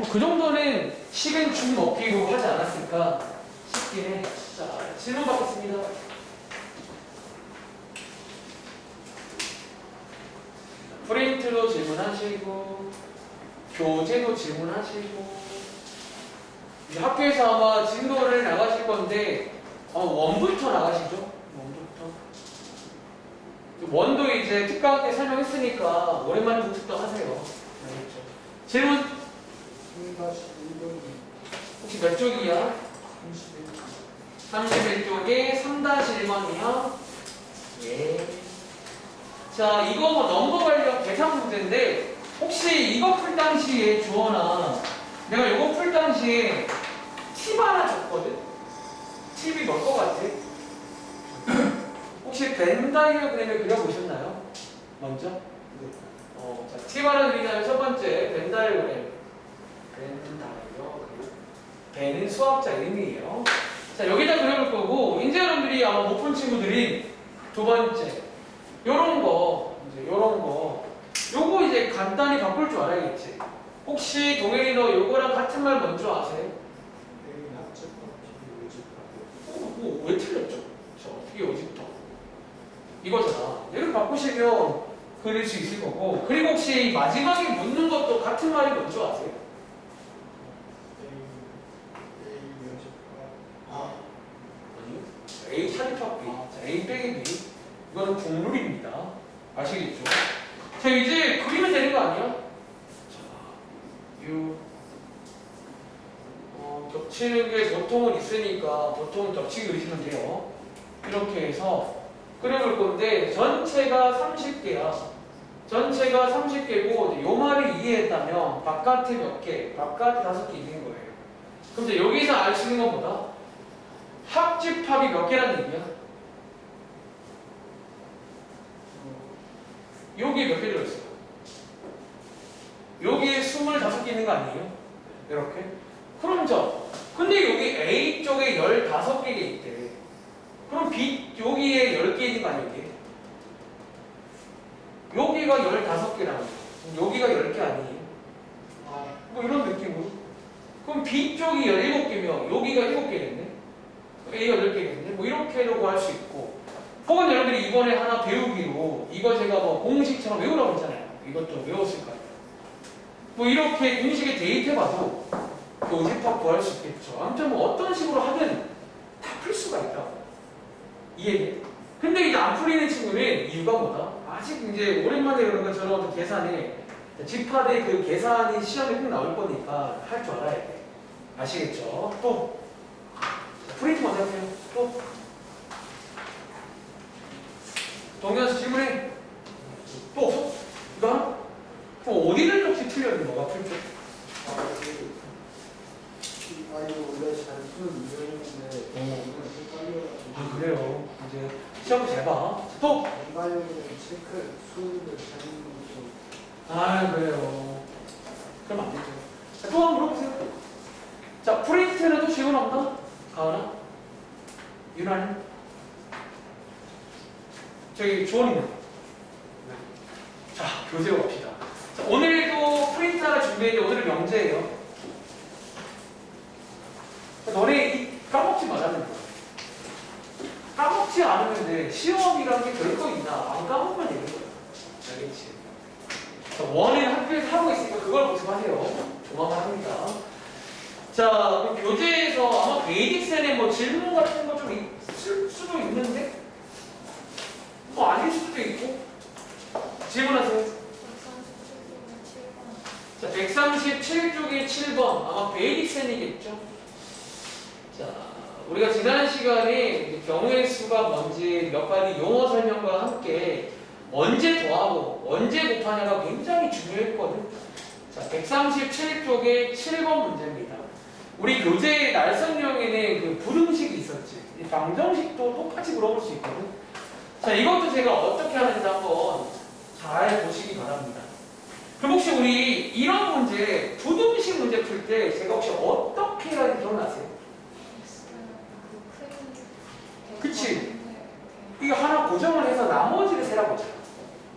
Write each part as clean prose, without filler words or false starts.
뭐 그 정도는 식은 죽 먹기로 하지 않았을까 싶긴 해. 자, 질문 받겠습니다. 프린트도 질문하시고, 교재도 질문하시고, 이제 학교에서 아마 진도를 나가실 건데, 원부터 나가시죠? 원부터. 원도 이제 특강 때 설명했으니까, 오랜만에 복습도 하세요. 알겠죠? 질문? 혹시 몇 쪽이야? 31쪽에 3-1번이요? 예. 자, 이거 뭐 넘버 관련 계산 문제인데, 혹시 이거 풀 당시에 주원아, 내가 이거 풀 당시에 팁 하나 줬거든? 팁이 뭘 것 같아? 혹시 벤 다이어그램을 그려보셨나요? 먼저? 자, 팁 하나 드리자면 첫 번째, 벤 다이어그램. 벤 다이어그램. 벤은 수학자 이름이에요. 자, 여기다 그려볼 거고, 이제 여러분들이 아마 못 푼 친구들이 두 번째, 요런 거, 요거 이제 간단히 바꿀 줄 알아야겠지. 혹시 동현이 너 요거랑 같은 말 뭔 줄 아세요? 왜 틀렸죠? 저 어떻게 어집터? 이거잖아. 얘를 바꾸시면 그릴 수 있을 거고. 그리고 혹시 마지막에 묻는 것도 같은 말이 뭔 줄 아세요? 아니요. A 차립합 B. 자, A 빼기 B. 이거는 국룰입니다. 아시겠죠? 자, 이제 그리면 되는 거 아니야? 자, 겹치는 게 보통은 있으니까 보통은 겹치기 그리시면 돼요. 이렇게 해서 그려볼 건데 전체가 30개야. 전체가 30개고 요 말을 이해했다면 바깥에 몇 개, 바깥에 5개 있는 거예요. 그럼 이제 여기서 알 수 있는 건 뭐다? 합집합이 몇 개라는 얘기야? 여기에 몇 개 들어있어요? 여기에 25개 있는 거 아니에요? 이렇게? 그럼 근데 여기 A 쪽에 15개가 있대. 그럼 B 여기에 10개 있는 거 아니에요? 여기가 15개라는 거. 여기가 10개 아니에요? 뭐 이런 느낌으로. 그럼 B 쪽이 17개면 여기가 7개겠네? A가 10개겠네? 뭐 이렇게도 구할 수 있고. 혹은 여러분들이 이번에 하나 배우기로 이거 제가 뭐 공식처럼 외우라고 했잖아요. 이것도 외웠을 거예요. 뭐 이렇게 공식에 대입해봐도 교집합 구할 수 있겠죠. 아무튼 뭐 어떤 식으로 하든 다 풀 수가 있다. 이해돼? 근데 이제 안 풀리는 친구는 이유가 뭐다? 아직 이제 오랜만에 그런 것처럼 어떤 계산에 집합의 그 계산이 시험에 꼭 나올 거니까 할 줄 알아야 돼. 아시겠죠? 또 프린트 먼저 할게요. 또 동현수 질문해. 또 없어? 그다음? 또 어디를 혹시 틀렸니? 뭐가 풀죠? 이거 원래 잘 쓰는 유형인데 아 그래요. 이제 시험 잘 봐. 또? 벤다이어그램 체크 수를 잘못 아 그래요. 그럼 안 되죠. 또 한 번 물어보세요. 자 프린트는 또 질문 없나? 가은아? 유난히? 저기 주원이는? 네. 자 교재로 갑시다. 자, 오늘도 프린트 하나 준비했는데 오늘은 명제예요. 너네 까먹지 말라는 거야. 까먹지 않으면 돼. 시험이라는 게 별거 있나? 안 까먹으면 되는 거야. 알겠지? 자, 원은 학교에서 하고 있으니까 그걸 복습하세요. 조만간 합니다. 자, 그럼 교재에서 아마 베이직센에 뭐 질문 같은 거 좀 있을 수도 있는데 뭐 아닐 수도 있고 질문하세요. 자, 137쪽에 7번 아마 베이직센이겠죠? 자, 우리가 지난 시간에 경우의 수가 뭔지 몇 가지 용어 설명과 함께 언제 더하고 언제 곱하냐가 굉장히 중요했거든. 자, 137쪽에 7번 문제입니다. 우리 교재의 날선형에는 그 부등식이 있었지. 이 방정식도 똑같이 물어볼 수 있거든. 자, 이것도 제가 어떻게 하는지 한번 잘 보시기 바랍니다. 그럼 혹시 우리 이런 문제, 부등식 문제 풀 때 제가 혹시 어떻게 해야 되는지 기억나세요? 그치? 이거 하나 고정을 해서 나머지를 세라고 쳐.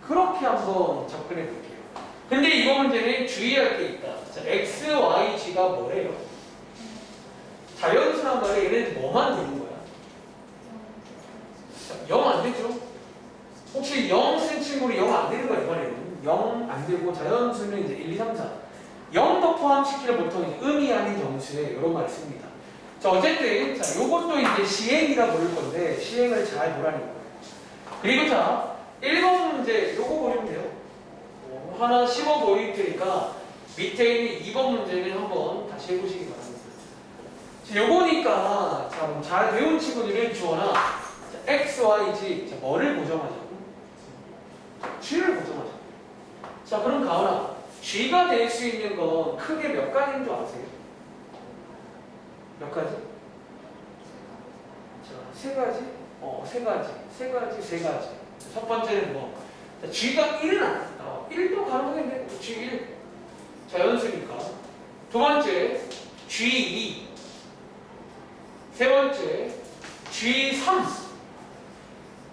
그렇게 한번 접근해 볼게요. 근데 이거 문제는 주의할 게 있다. 자, x, y 값어치가 뭐래요? 자연수란 말에 얘는 뭐만 되는 거야? 0 안 되죠? 혹시 0 쓴 친구는 0 안 되는 거야, 이번에는. 0 안 되고 자연수는 이제 1, 2, 3, 4. 0도 포함시키는 보통 이제 의미 아닌 정수에 이런 말을 씁니다. 자, 어쨌든, 자, 요것도 이제 시행이라 부를 건데, 시행을 잘 보라는 거예요. 그리고 자, 1번 문제, 요거 보시면 돼요. 하나 씹어 보일 테니까, 밑에 있는 2번 문제는 한번 다시 해보시기 바랍니다. 자, 요거니까, 자, 잘 배운 친구들은 주어나, x, y, z, 자, 뭐를 고정하자고? g를 고정하자고. 자, 그럼 가은아, g가 될 수 있는 건 크게 몇 가지인 줄 아세요? 몇 가지? 자, 세 가지? 세 가지. 세 가지, 세 가지. 첫 번째는 뭐? 자, g가 1은 아니다. 1도 가능하겠네. g1. 자연수니까. 두 번째, g2. 세 번째, g3.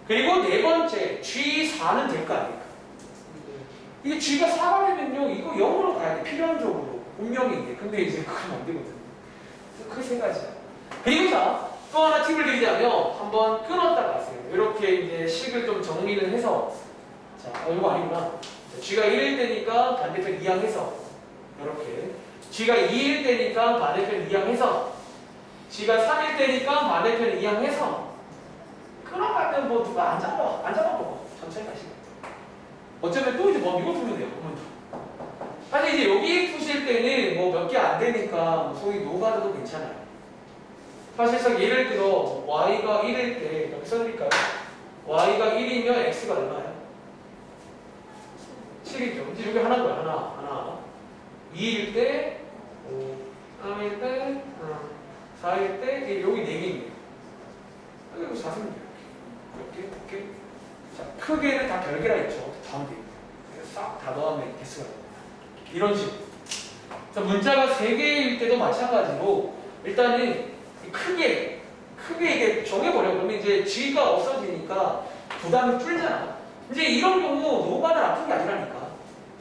그리고 네 번째, G4는 될 거 아닙니까? 이게 G가 4가 되면요, 이거 0으로 가야 돼, 필연적으로. 분명히 이게. 근데 이제 그건 안 되거든요. 그 세 가지야. 그리고 자, 또 하나 팁을 드리자면, 한번 끊었다 가세요. 이렇게 이제 식을 좀 정리를 해서, 자, 이거 아니구나. G가 1일 때니까 반대편 이항해서, 이렇게. G가 2일 때니까 반대편 이항해서, G가 3일 때니까 반대편 이항해서, 끊어가면 뭐 누가 안 잡아먹어. 천천히 가시고. 어쩌면 또 이제 뭐 이거 풀면 돼요. 사실 이제 여기 푸실 때는 뭐 몇 개 안 되니까 뭐 소위 노가다도 괜찮아요. 사실상 예를 들어 y가 1일 때 여기 써드릴까요? y가 1이면 x가 얼마예요? 7이죠. 이제 여기 하나인 거야. 하나. 2일 때, 3일 때, 4일 때, 여기 4개입니다. 여기 4승입니다. 이렇게. 자, 크게는 다 별개라 있죠. 다음 돼. 싹 다 넣으면 개수가 됩니다. 이런 식으로. 자, 문자가 3개일 때도 마찬가지로 일단은 크게 이게 정해버려. 그러면 이제 G가 없어지니까 부담이 줄잖아. 이제 이런 경우 노가다 아픈 게 아니라니까.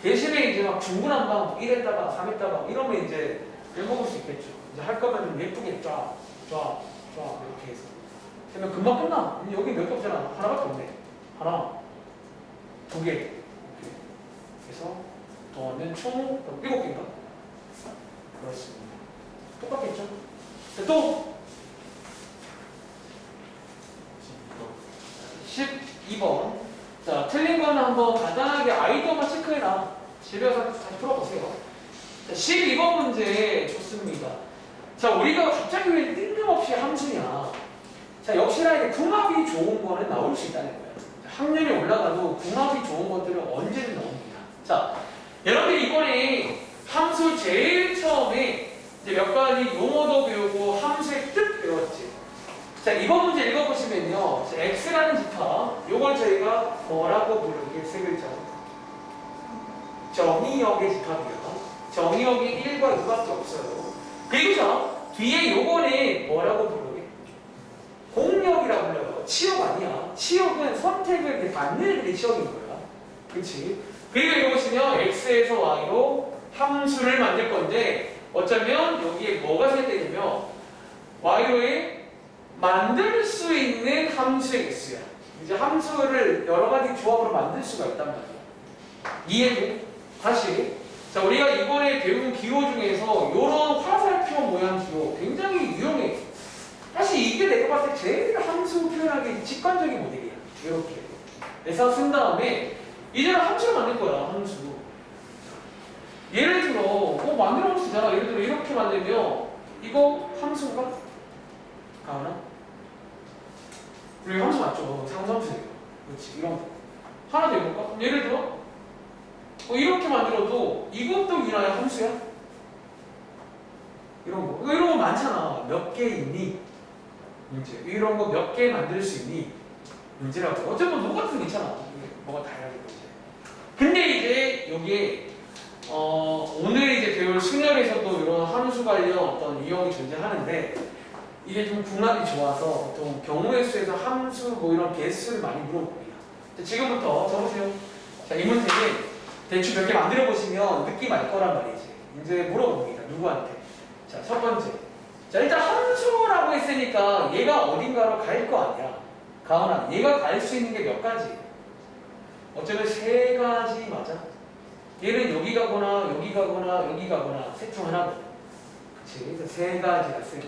대신에 이제 막 중구난방 1했다가 3했다가 이러면 이제 빼먹을 수 있겠죠. 이제 할 거면 좀 예쁘게 쫙 이렇게 해서. 그러면 금방 끝나. 여기 몇 개 없잖아. 하나밖에 없네. 하나, 2개. 그래서 더하면 총 7개인가? 그렇습니다. 똑같겠죠? 또 12번. 자, 틀린 거는 한번 간단하게 아이디어만 체크해놔. 집에 가서 다시 풀어보세요. 자, 12번 문제 좋습니다. 자, 우리가 갑자기 왜 뜬금없이 함수냐? 자, 역시나 이제 궁합이 좋은 거는 나올 수 있다는 거예요. 학년이 올라가도 궁합이 좋은 것들은 언제든 나옵니다. 자, 여러분들 이번에 함수 제일 처음에 이제 몇 가지 용어도 배우고 함수의 뜻 배웠지. 자, 이번 문제 읽어보시면요. 자, x라는 집합, 요걸 저희가 뭐라고 부르게 세 글자. 정의역의 집합이요. 정의역이 1과 2밖에 없어요. 그리고 자, 뒤에 요거는 뭐라고 부르게? 공역이라고 불러요. 치역 아니야. 치역은 선택을 받는 애들이 치역인 거야. 그치? 그리고 이거 보시면 x에서 y로 함수를 만들 건데 어쩌면 여기에 뭐가 생겼냐면 y로의 만들 수 있는 함수의 개수야. 이제 함수를 여러 가지 조합으로 만들 수가 있단 말이야. 이해돼? 다시. 자, 우리가 이번에 배운 기호 중에서 이런 화살표 모양 기호 굉장히 유용해. 사실 이게 내가 봤을 때 제일 함수 표현하기 직관적인 모델이야. 이렇게. 그래서 쓴 다음에 이제는 함수를 만들 거야. 함수. 예를 들어 만들어 볼 수 있잖아. 예를 들어 이렇게 만들면 이거 함수인가? 가은아? 우리 함수 맞죠? 상수함수예요. 그렇지. 이런 거. 하나 더 해볼까? 예를 들어 이렇게 만들어도 이것도 유나의 함수야? 이런 거. 이런 거 많잖아. 몇 개 있니? 문제. 이런 거 몇 개 만들 수 있니? 문제라고. 어쩌면 뭐 같은 거 있잖아. 뭐가 다양하게 문제. 근데 이제 여기에 오늘 이제 배울 순열에서도 이런 함수 관련 어떤 유형이 존재하는데 이게 좀 궁합이 좋아서 보통 경우의 수에서 함수 뭐 이런 개수를 많이 물어봅니다. 자, 지금부터 적으세요. 자, 이 문제는 대충 몇 개 만들어 보시면 느낌 알 거란 말이지. 이제 물어봅니다. 누구한테? 자, 첫 번째. 자, 일단 함수라고 했으니까 얘가 어딘가로 갈 거 아니야. 가은아, 얘가 갈 수 있는 게 몇 가지? 어쩌면 세 가지 맞아? 얘는 여기 가거나 여기 가거나 여기 가거나 셋 중 하나거든. 그치? 그래서 세 가지가 쓸게.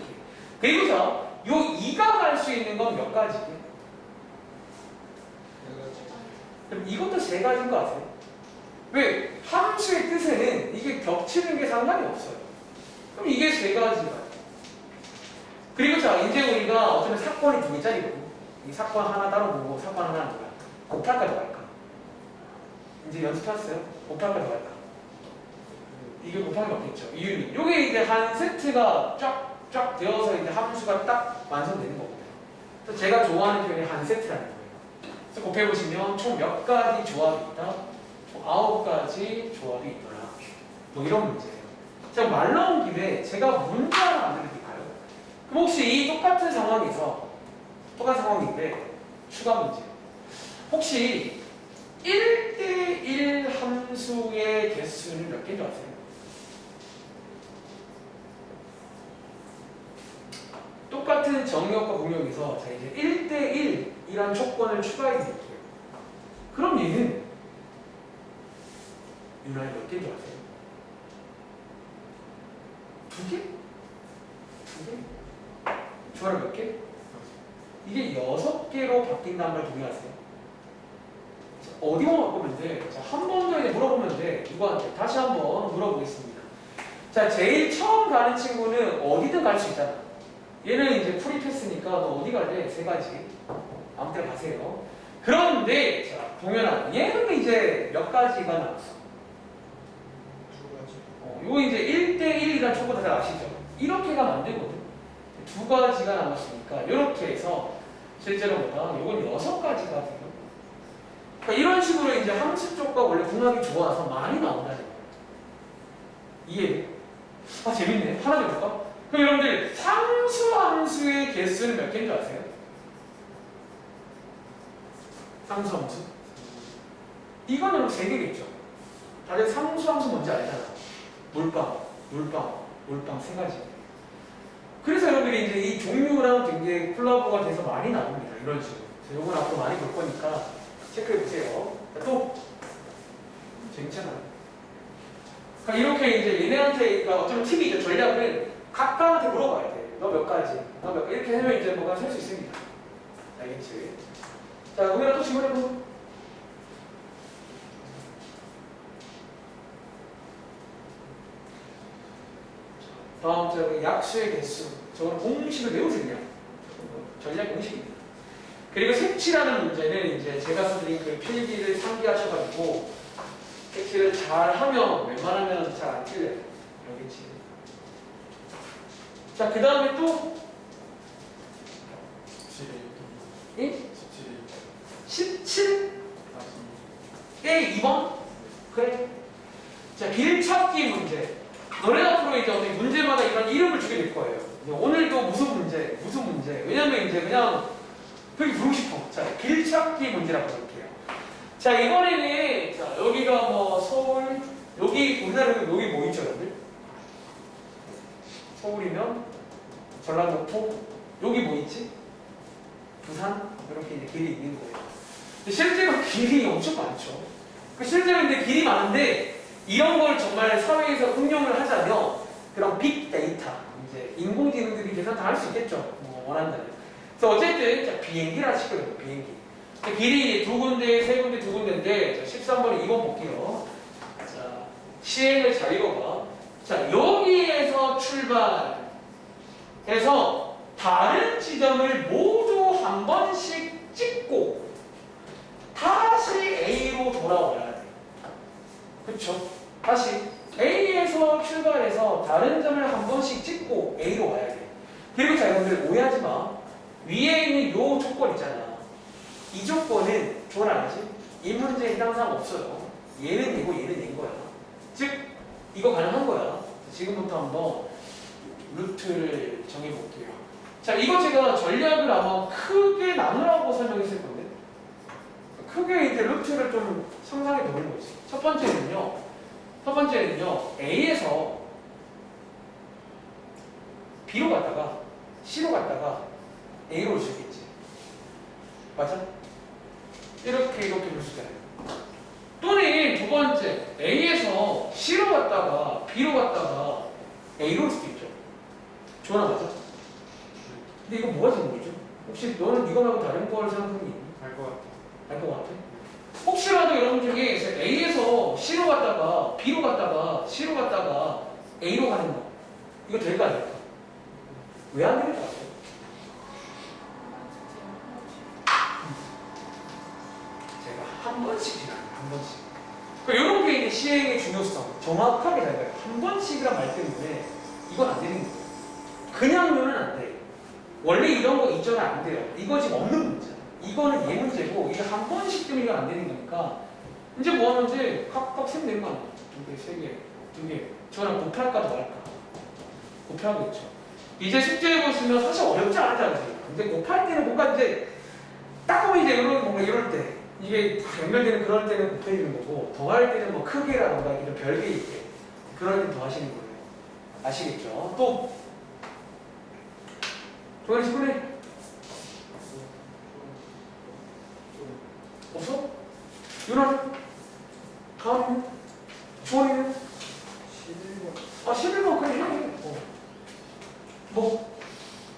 그리고 자, 요 2가 갈 수 있는 건 몇 가지? 그럼 이것도 세 가지인 거 아세요? 왜? 함수의 뜻에는 이게 겹치는 게 상관이 없어요. 그럼 이게 세 가지가. 그리고 자, 이제 우리가 어쩌면 사건이 2개짜리거든. 이 사건 하나 따로 보고 사건 하나 뭐야? 곱할까 더할까? 이제 연습했어요? 곱할까 더할까? 이게 곱하기 맞겠죠? 이유는 요게 이제 한 세트가 쫙 되어서 이제 함수가 딱 완성되는 거거든요. 그래서 제가 좋아하는 표현이 한 세트라는 거예요. 그래서 곱해보시면 총 몇 가지 조합이 있다? 총 9가지 조합이 있더라. 뭐 이런 문제예요. 제가 말 나온 김에 제가 문제 하나 만들어드릴까요? 그럼 혹시 이 똑같은 상황인데 추가 문제. 혹시 1대1 함수의 개수는 몇 개인 줄 아세요? 똑같은 정의역과 공역에서 자 이제 1대1이란 조건을 추가해 드릴게요. 그럼 얘는 유난히 몇 개인 줄 아세요? 2개? 2개? 주어를 몇 개? 이게 6개로 바뀐다는 걸 동의하세요? 어디만 바꾸면 돼? 자, 한 번 더 이제 물어보면 돼. 누구한테? 다시 한번 물어보겠습니다. 자, 제일 처음 가는 친구는 어디든 갈 수 있잖아. 얘는 이제 프리패스니까 너 어디 갈래? 세 가지. 아무 데나 가세요. 그런데, 자, 동현아, 얘는 이제 몇 가지가 남았어? 2가지. 이거 이제 1대1이라는 초보 다들 아시죠? 이렇게 가면 안 되거든. 2가지가 남았으니까, 이렇게 해서 실제로 보다 이건 6가지가 돼요. 그러니까 이런 식으로 이제 함수 쪽과 원래 궁합이 좋아서 많이 나온다는 거예요. 이해? 아, 재밌네. 하나 더 볼까? 그럼 여러분들, 상수 함수의 개수는 몇 개인 줄 아세요? 상수 함수? 이거는 여러분 3개겠죠? 다들 상수 함수 뭔지 알잖아. 몰빵, 세 가지. 그래서 여러분들이 이제 이 종류랑 굉장히 콜라보가 돼서 많이 나옵니다. 이런 식으로. 그래서 이건 앞으로 많이 볼 거니까 체크해보세요. 또 재밌잖아요. 그러니까 이렇게 이제 얘네한테 그러니까 어쩌면 팁이죠. 전략은 각각한테 물어봐야 돼. 너 몇 가지? 너 몇 가지? 이렇게 하면 이제 뭐가 셀 수 있습니다. 알겠지? 자, 그러면 또 질문해보세요. 다음 저기 약수의 개수. 저건 공식을 외우세요. 그냥. 전략 공식입니다. 그리고 색칠하는 문제는 이제 제가 써드린 그 필기를 상기하셔가지고 색칠을 잘 하면 웬만하면 잘 안 틀려요. 알겠지? 자, 그 다음에 또 17? 에 2번? 그래. 자, 길찾기 문제. 너네 앞으로 이제 어떻게 문제마다 이런 이름을 주게 될 거예요. 오늘도 무슨 문제. 왜냐면 이제 그냥 그렇게 부르고 싶어. 자, 길찾기 문제라고 부를게요. 자, 이번에는 자, 여기가 뭐 서울, 여기 우리나라는 여기 뭐 있죠, 여러분들? 서울이면 전라도포, 여기 뭐 있지? 부산? 이렇게 이제 길이 있는 거예요. 근데 실제로 길이 엄청 많죠. 그 실제로 근데 길이 많은데 이런 걸 정말 사회에서 응용을 하자면 그런 빅데이터, 이제 인공지능들이 계산 다 할 수 있겠죠. 뭐 원한다면. 그래서 어쨌든 자, 비행기라 시거든요. 비행기. 길이 2군데, 3군데, 2군데인데 13번에 2번 볼게요. 자, 시행을 잘 읽어봐. 자, 여기에서 출발해서 다른 지점을 모두 한 번씩 찍고 다시 A로 돌아와야 돼. 그쵸? 다시 A에서 출발해서 다른 점을 한 번씩 찍고 A로 와야 돼. 그리고 자, 여러분들 오해하지 마. 위에 있는 요 조건 있잖아. 이 조건은 조건 알지? 이 문제에 해당 사항 없어요. 얘는 얘고 얘는 얘인 거야. 즉 이거 가능한 거야. 지금부터 한번 루트를 정해볼게요. 자, 이거 제가 전략을 아마 크게 나누라고 설명했을 건데 크게 이제 루트를 좀 상상해 보는 거지. 첫 번째는요 A에서 B로 갔다가 C로 갔다가 A로 올 수 있겠지. 맞아? 이렇게 볼 수 있잖아요. 또는 두 번째, A에서 C로 갔다가 B로 갔다가 A로 올 수도 있죠. 좋아, 맞아? 근데 이거 뭐가 질문이죠? 혹시 너는 이거 말고 다른 걸 생각하는 게 있니? 알 것 같아. 알 것 같아? 혹시라도 여러분 중에 A에서 C로 갔다가 B로 갔다가 C로 갔다가 A로 가는 거 이거 될까 안 될까? 왜 안 될 것 같아요? 제가 한 번씩 지나요. 한 번씩. 그러니까 이런 게 이제 시행의 중요성 정확하게 잘 봐요. 한 번씩이란 말 때문에 이건 안 되는 거예요. 그냥 넣으면 안 돼. 원래 이런 거 이전에 안 돼요. 이거 지금 없는 문제야. 이거는 얘 문제고 이게 한 번씩 때문에 이건 안 되는 거니까 이제 뭐 하면 이제 각각 세면 되는 거 아니야. 2개, 3개, 2개. 저랑 곱할까 더 할까? 곱하겠죠. 이제 숙제해 보시면 사실 어렵지 않잖아요. 근데 곱할 때는 뭔가 이제 딱 보면 이제 뭔가 이럴 때 이게 연결되는 그럴 때는 곱해주는 거고 더할 때는 뭐 크게라던가 이런 별개 있게 그럴 때 더 하시는 거예요. 아시겠죠? 또 조현이 친구네 없어? 윤아는? 가은이는? 주원이는? 11번. 아 11번 그래 해. 뭐?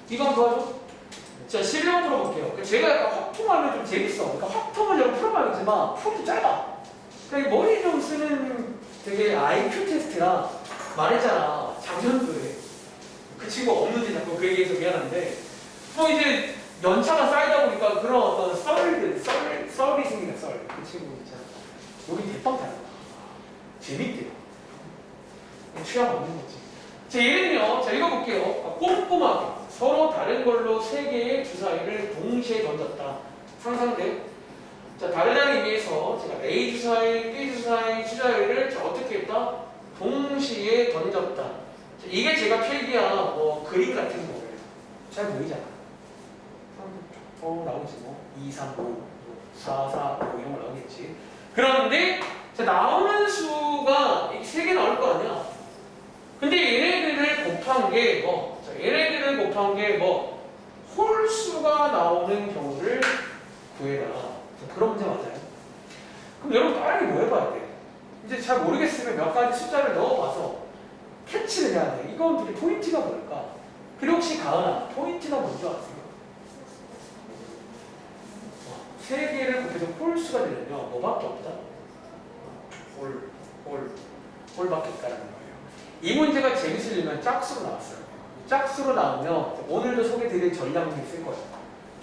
이거 한번 도와줘? 자 11번 풀어볼게요. 제가 약간 확통하면 좀 재밌어. 그러니까 확통을 여러분 풀어봐야겠지만 풀이 짧아. 그러니까 머리 좀 쓰는 되게 IQ 테스트라 말했잖아. 작년도에 그 친구 없는지 자꾸 그 얘기해서 미안한데 또 이제 연차가 쌓이다 보니까 그런 어떤 썰이 생기는 썰. 그 친구 있잖아. 여기 대빵 달라. 재밌대요. 취향 없는 거지. 자, 예는요. 자, 읽어볼게요. 꼼꼼하게 서로 다른 걸로 세 개의 주사위를 동시에 던졌다. 상상돼요? 자, 다르다는 의미에서 제가 A 주사위, B 주사위, 주사위를 자, 어떻게 했다? 동시에 던졌다. 자, 이게 제가 필기한 뭐 그림 같은 거예요. 잘 보이잖아. 나오지 뭐 2, 3, 5, 4, 4, 5 이런 거 나오겠지. 그런데 자, 나오는 수가 세 개 나올 거 아니야. 근데 얘네들을 곱한 게 뭐? 자, 얘네들을 곱한 게 뭐? 홀수가 나오는 경우를 구해라. 자, 그런 문제 맞아요? 그럼 여러분 빠르게 뭐 해봐야 돼? 이제 잘 모르겠으면 몇 가지 숫자를 넣어봐서 캐치를 해야 돼. 이건 되게 포인트가 뭘까? 그리고 혹시 가은아, 포인트가 뭔지 아세요? 세 개를 곱해서 홀수가 되면요, 뭐밖에 없다? 홀밖에 없다는 거예요. 이 문제가 재밌으려면 짝수로 나왔어요. 짝수로 나오면 오늘도 소개드릴 전략이 있을 거예요.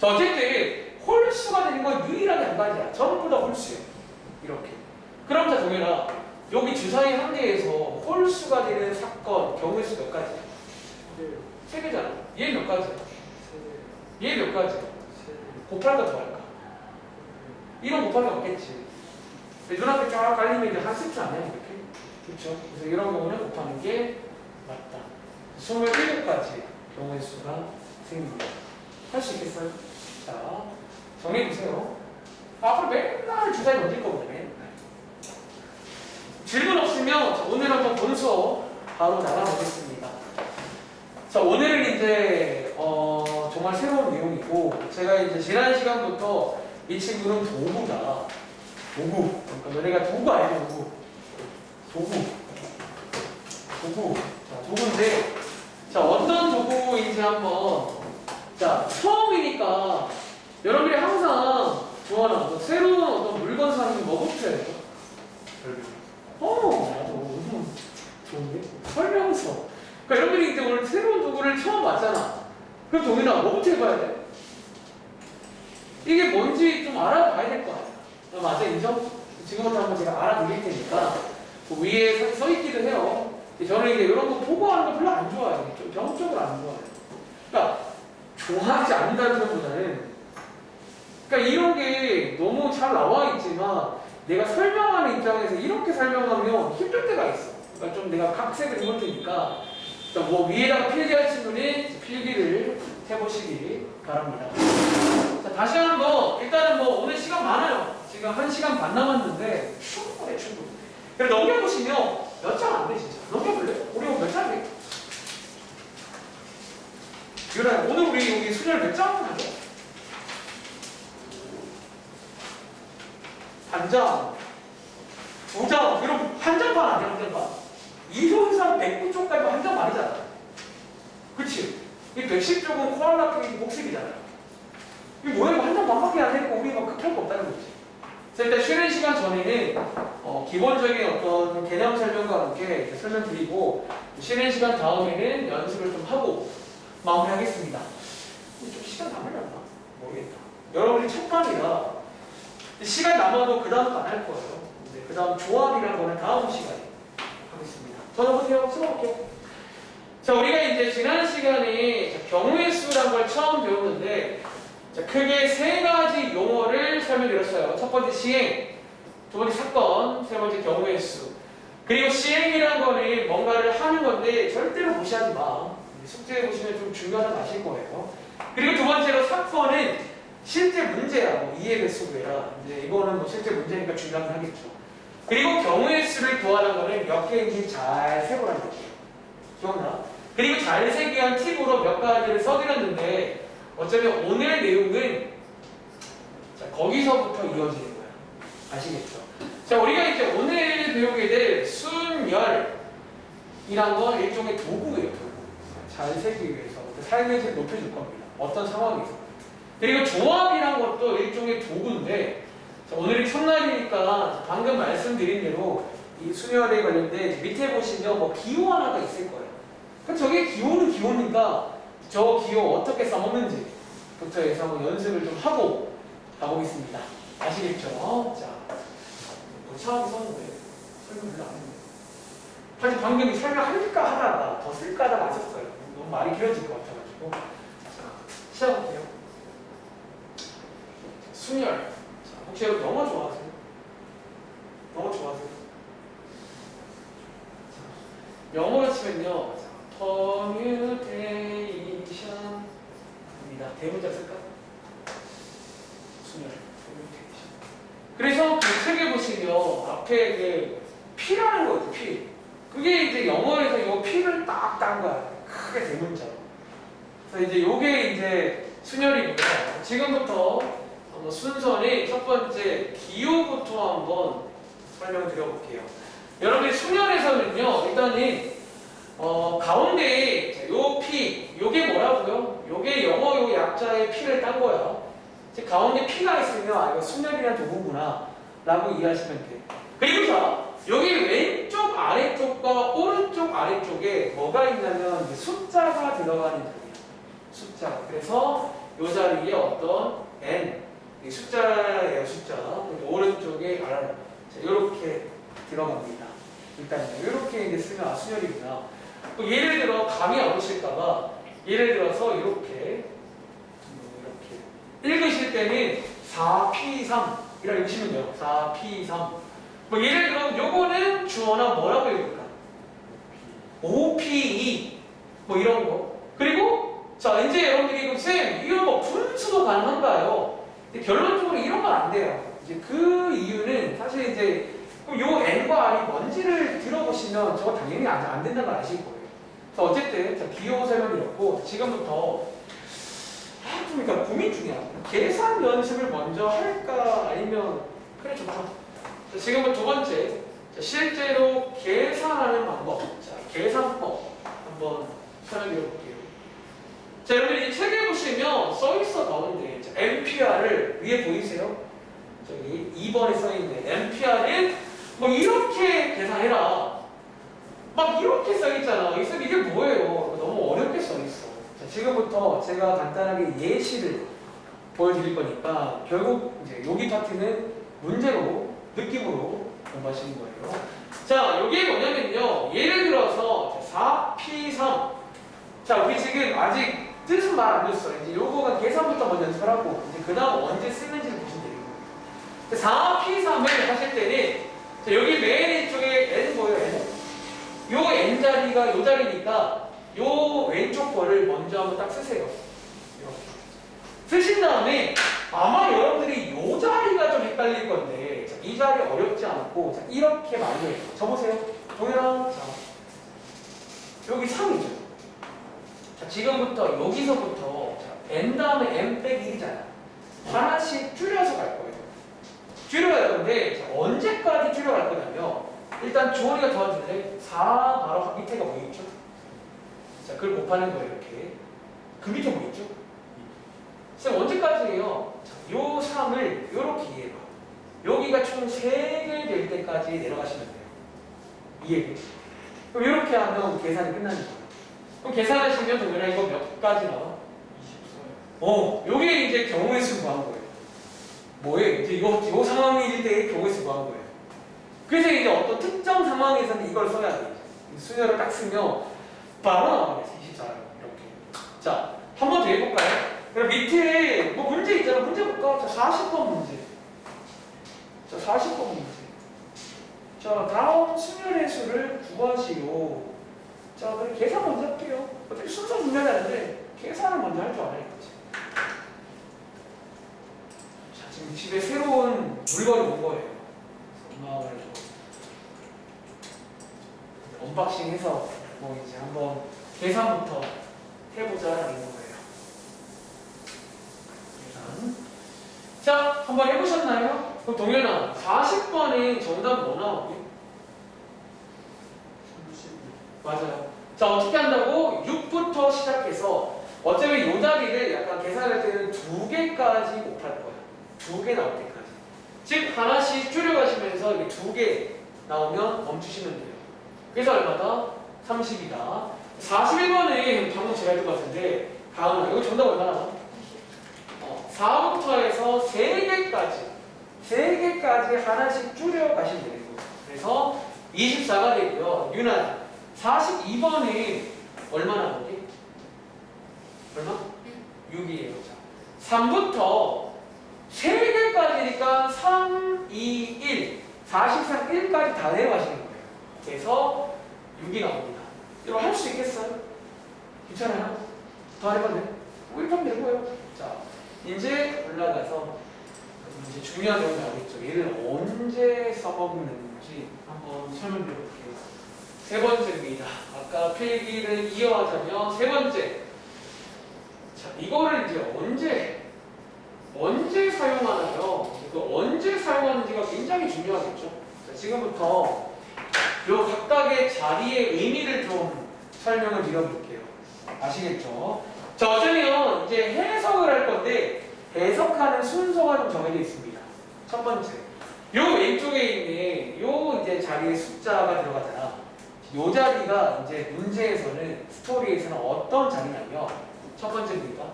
자, 어쨌든 홀수가 되는 건 유일하게 한 가지야. 전부 다 홀수예요. 이렇게. 그럼 자, 동현아, 여기 주사위 한 개에서 홀수가 되는 사건 경우의 수 몇 가지야? 세 개잖아. 얘 몇 가지야? 얘 몇 가지야? 곱할까 더 할까? 이런 곱하기 없겠지. 눈앞에 쫙 깔리면 이제 한 세트 아니야, 이렇게? 그렇죠? 그래서 이런 경우는 곱하는 게 맞다. 27가지 경우의 수가 생깁니다. 할 수 있겠어요? 자, 정해보세요. 앞으로 맨날 주사위 던질 거거든요. 맨날. 질문 없으면 자, 오늘 한번 본수업 바로 나가보겠습니다. 자, 오늘은 이제 정말 새로운 내용이고 제가 이제 지난 시간부터 이 친구는 도구다. 도구. 그러니까 너네가 도구 알죠? 도구. 자, 도구인데 자, 어떤 도구인지 한번 자, 처음이니까 여러분들이 항상 좋아하는 새로운 어떤 물건 사는 뭐부터 해야 돼요? 맞아. 너무 좋은데? 설명서. 그러니까 여러분들이 이제 오늘 새로운 도구를 처음 봤잖아. 그럼 동민아 뭐부터 해봐야 돼? 이게 뭔지 좀 알아봐야 될 거 아니야. 맞아, 인정? 지금부터 한번 제가 알아드릴 테니까 그 위에 써 있기도 해요. 저는 이제 이런 거 보고하는 거 별로 안 좋아해요. 좀 정적으로 안 좋아해요. 그러니까 좋아하지 않는다는 것보다는 그러니까 이런 게 너무 잘 나와 있지만 내가 설명하는 입장에서 이렇게 설명하면 힘들 때가 있어. 그러니까 좀 내가 각색을 해볼 테니까 뭐 위에다가 필기하신 분이 필기를 해보시기 바랍니다. 자, 다시 한번 일단은 뭐 오늘 시간 많아요. 지금 1시간 반 남았는데 충분해. 그래서 넘겨보시면 몇 장 안 돼 진짜. 넘겨볼래? 우리 몇 장이? 유라, 오늘 우리 여기 수열 몇 장 하죠? 반장, 2장, 이런 한 장만 아니야, 한 장만. 이론상 109쪽까지 한 장 말이잖아. 그치? 이 110쪽은 코알라 페이지 복습이잖아. 이 뭐야, 한 장 반밖에 안 되니까 우리 막 급할 거 없다는 거지. 그래서 일단 쉬는 시간 전에는 기본적인 어떤 개념 설명과 함께 이제 설명드리고, 쉬는 시간 다음에는 연습을 좀 하고 마무리하겠습니다. 좀 시간 남으려나? 모르겠다. 여러분이 첫 반이라 시간 남아도 그 다음 거 안 할 거예요. 그 다음 조합이라는 거는 다음 시간에 하겠습니다. 전화보세요. 수고할게요. 자, 우리가 이제 지난 시간에 경우의 수라는 걸 처음 배웠는데, 자, 크게 세 가지 용어를 설명드렸어요. 첫 번째 시행, 두 번째 사건, 세 번째 경우의 수. 그리고 시행이라는 거는 뭔가를 하는 건데 절대로 무시하지 마. 숙제해 보시면 좀 중요하다고 아실 거예요. 그리고 두 번째로 사건은 실제 문제야. 뭐 이해배수구야. 이제 이거는 뭐 실제 문제니까 중요하긴 하겠죠. 그리고 경우의 수를 구하는 거는 몇 개인지 잘 세보라는 거예요. 기억나? 그리고 잘 세기 위한 팁으로 몇 가지를 써드렸는데, 어쩌면 오늘 내용은 자, 거기서부터 이어지는 거야. 아시겠죠? 자, 우리가 이제 오늘 배우게 될 순열이란 건 일종의 도구예요. 도구. 잘 세기 위해서 삶의 질을 높여줄 겁니다. 어떤 상황에서. 그리고 조합이란 것도 일종의 도구인데, 자, 오늘이 첫날이니까 방금 말씀드린 대로 이 순열에 관련된 밑에 보시면 뭐 기호 하나가 있을 거예요. 그러니까 저게 기호는 기호니까 저 기호 어떻게 써먹는지부터 해서 한번 연습을 좀 하고 가보겠습니다. 아시겠죠? 자, 거창하게 썼는데 설명 별로 안 했네요. 사실 방금 설명할까 하다가 더 쓸까 하다가 안 썼어요. 너무 말이 길어질 것 같아가지고. 자, 시작할게요. 순열. 자, 혹시 여러분 영어 좋아하세요? 영어 좋아하세요? 자, 영어로 치면요. 퍼뮤테이션입니다. 대문자 쓸까? 순열. 퍼뮤테이션. 그래서 그 책에 보시면 앞에 그 P라는 거죠. P. 그게 이제 영어에서 이 P를 딱 딴 거야. 크게 대문자로. 그래서 이제 요게 이제 순열이고요. 지금부터 순서는 첫 번째 기호부터 한번 설명을 드려볼게요. 여러분이 순열에서는요, 일단은 가운데에 요 P, 요게 뭐라고요? 요게 영어 요 약자의 P를 딴 거야. 즉 가운데 P가 있으면 아, 이거 순열이란 도구구나 라고 이해하시면 돼요. 그리고 자, 여기 왼쪽 아래쪽과 오른쪽 아래쪽에 뭐가 있냐면 이제 숫자가 들어가는 자리야. 숫자. 그래서 요 자리에 어떤 N, 숫자예요, 숫자. 오른쪽에 R. 자, 이렇게 들어갑니다. 일단 이렇게 이제 쓰면 아, 순열이구나. 또 예를 들어 감이 안 오실까봐 예를 들어서 이렇게 읽으실 때는 4P3 이라고 읽으시면 돼요. 4P3. 뭐 예를 들어 요거는 주어나 뭐라고 읽을까? 5P2 뭐 이런 거. 그리고 자 이제 여러분들이 그럼 쌤 이런 거 분수도 가능한가요? 근데 결론적으로 이런 건 안 돼요. 이제 그 이유는 사실 이제 요 N과 R이 뭔지를 들어보시면 저거 당연히 안 된다는 걸 아실 거예요. 그래서 어쨌든 자, 기호 설명이었고 지금부터 좀 그러니까 고민 중이야. 계산 연습을 먼저 할까 아니면 그래 좋다. 자, 지금부터 두 번째 자, 실제로 계산하는 방법. 자, 계산법 한번 설명해 볼게요. 자, 여러분들 이 책에 보시면 써 있어 가운데 MPR을 위에 보이세요? 저기 2번에 써 있는데 MPR은 뭐 이렇게 계산해라. 막 이렇게 써 있잖아. 이게 뭐예요? 너무 어렵게 써 있어. 자, 지금부터 제가 간단하게 예시를 보여드릴 거니까 결국 이제 여기 파트는 문제로 느낌으로 공부하시는 거예요. 자, 여기 뭐냐면요. 예를 들어서 4P3. 자, 우리 지금 아직 뜻은 말 안 줬어요. 이제 요거가 계산부터 먼저 연습을 하고 이제 그 다음 언제 쓰는지를 보시면 돼요. 4P3을 하실 때는 자, 여기 맨 왼쪽에 N 보여요? N? 요 N 자리가 요 자리니까 요 왼쪽 거를 먼저 한번 딱 쓰세요. 이렇게. 쓰신 다음에 아마 여러분들이 요 자리가 좀 헷갈릴 건데 자, 이 자리 어렵지 않고 자, 이렇게 많이 해요. 적으세요. 동일한 자, 여기 3이죠. 자, 지금부터 여기서부터 자, n 다음에 n 빼기 1이잖아. 하나씩 줄여서 갈 거예요. 줄여갈 건데 자, 언제까지 줄여갈 거냐면 일단 주원이가 도와줄래? 4 바로 밑에가 보이겠죠? 자, 그걸 곱하는 거예요. 이렇게. 그 밑에 보이겠죠? 쌤 언제까지예요? 자, 요 3을 이렇게 이해해봐. 여기가 총 3개 될 때까지 내려가시면 돼요. 이해돼? 그럼 이렇게 하면 계산이 끝나는 거예요. 그럼 계산하시면 동현아 이거 몇 가지 나와? 24요. 요게 이제 경우의 수 구한 거예요. 뭐예요? 이제 요 상황일 때의 경우의 수 구한 거예요. 그래서 이제 어떤 특정 상황에서는 이걸 써야 돼요. 수열을 딱 쓰면 바로 나옵니다. 24요. 이렇게. 자, 한 번 더 해볼까요? 그럼 밑에 뭐 문제 있잖아. 문제 볼까? 자, 40번 문제. 자, 40번 문제. 자, 다음 수열의 수를 구하시오. 자, 그럼 계산 먼저 할게요. 어차피 순서 분명하는데 계산을 먼저 할 줄 알아야 겠지. 자, 지금 집에 새로운 물건이 온 거예요. 엄마가 그래서 언박싱해서 뭐 이제 한번 계산부터 해보자라는 거예요. 계산. 자, 한번 해보셨나요? 그럼 동현아, 40번에 정답 뭐 나오게? 32. 맞아요. 자, 어떻게 한다고? 6부터 시작해서 어차피 요 자리를 약간 계산할 때는 2개까지 곱할 거야. 2개 나올 때까지. 즉 하나씩 줄여가시면서 이게 2개 나오면 멈추시면 돼요. 그래서 얼마다? 30이다. 41번에 방금 제가 했던 것 같은데 가은아, 여기 정답 얼마나? 4부터 해서 3개까지 하나씩 줄여가시면 되는 거예요. 그래서 24가 되고요. 유나 42번에 얼마 나오게? 얼마? 6이에요. 자, 3부터 3개까지니까 3, 2, 1 43, 1까지 다 내려가시는 거예요. 그래서 6이 나옵니다. 이거 할 수 있겠어요? 괜찮아요? 더 해봤네? 1판 되고요. 자, 이제 올라가서 이제 중요한 내용이 나오겠죠. 얘를 언제 써먹는지 한번 설명드려볼게요. 세 번째입니다. 아까 필기를 이어하자면 세 번째. 자, 이거를 이제 언제 사용하나요? 그 언제 사용하는지가 굉장히 중요하겠죠. 자, 지금부터 요 각각의 자리의 의미를 좀 설명을 드려볼게요. 아시겠죠? 자, 어쩌면 이제 해석을 할 건데 해석하는 순서가 좀 정해져 있습니다. 첫 번째, 요 왼쪽에 있는 요 이제 자리에 숫자가 들어가잖아. 요 자리가 이제 문제에서는 스토리에서는 어떤 자리냐면 첫 번째입니다.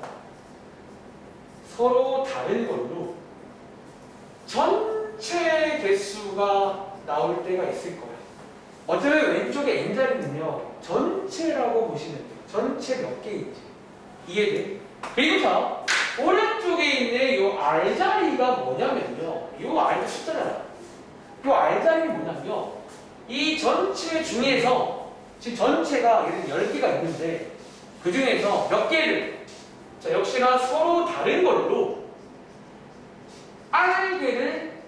서로 다른 걸로 전체 개수가 나올 때가 있을 거예요. 어쩌면 왼쪽에 n 자리는요 전체라고 보시면 돼요. 전체 몇 개인지 이해돼? 그리고 자 오른쪽에 있는 요 r 자리가 뭐냐면요, 요 r 숫자잖아. 요 r 자리는 뭐냐면 이 전체 중에서 지금 전체가 예를 들어 10개가 있는데 그 중에서 몇 개를 자 역시나 서로 다른 걸로 r개를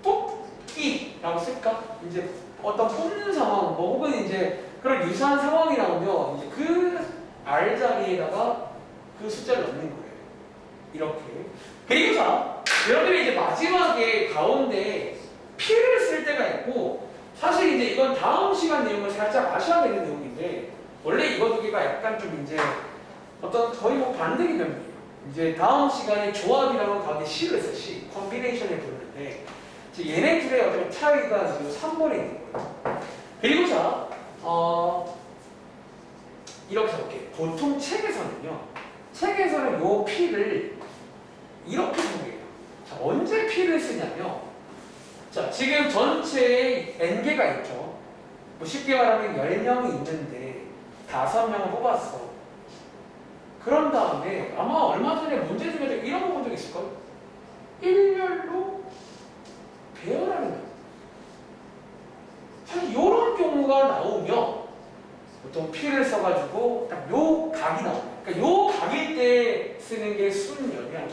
뽑기라고 쓸까? 이제 어떤 뽑는 상황, 뭐 혹은 이제 그런 유사한 상황이 나오면 이제 그 r 자리에다가 그 숫자를 넣는 거예요. 이렇게. 그리고 자, 여러분들이 이제 마지막에 가운데 p를 쓸 때가 있고, 사실 이제 이건 다음 시간 내용을 살짝 아셔야 되는 내용인데, 원래 이거 두 개가 약간 좀 이제 어떤 거의 뭐 반대 개념이에요. 이제 다음 시간에 조합이라고 가운데 C를 써, C. 콤비네이션을 부르는데, 얘네 둘의 어떤 차이가 지금 3번에 있는 거예요. 그리고 자, 이렇게 할게. 보통 책에서는 요 P를 이렇게 정해요. 자, 언제 P를 쓰냐면, 자, 지금 전체에 N개가 있죠. 뭐 쉽게 말하면 10명이 있는데 5명을 뽑았어. 그런 다음에 아마 얼마 전에 문제 중에 이런 거 본 적 있을걸? 일렬로 배열하는 거예요. 사실 이런 경우가 나오면 보통 P를 써가지고 딱 요 각이 나옵니다. 그러니까 요 각일 때 쓰는 게 순연이라는 거예요.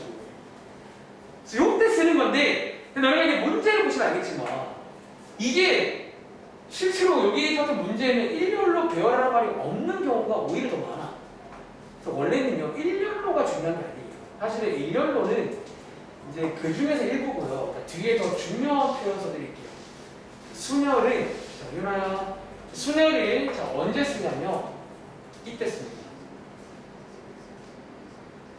그래서 요때 쓰는 건데, 너희가 이게 문제를 보시면 알겠지만 이게 실제로 여기 같은 문제는 일렬로 배열하는 말이 없는 경우가 오히려 더 많아. 그래서 원래는요 일렬로가 중요한 게 아니에요. 사실은 일렬로는 이제 그 중에서 일부고요. 그러니까 뒤에 더 중요한 표현 써드릴게요. 순열을 자 유나야 순열을 자 언제 쓰냐면 이때 씁니다.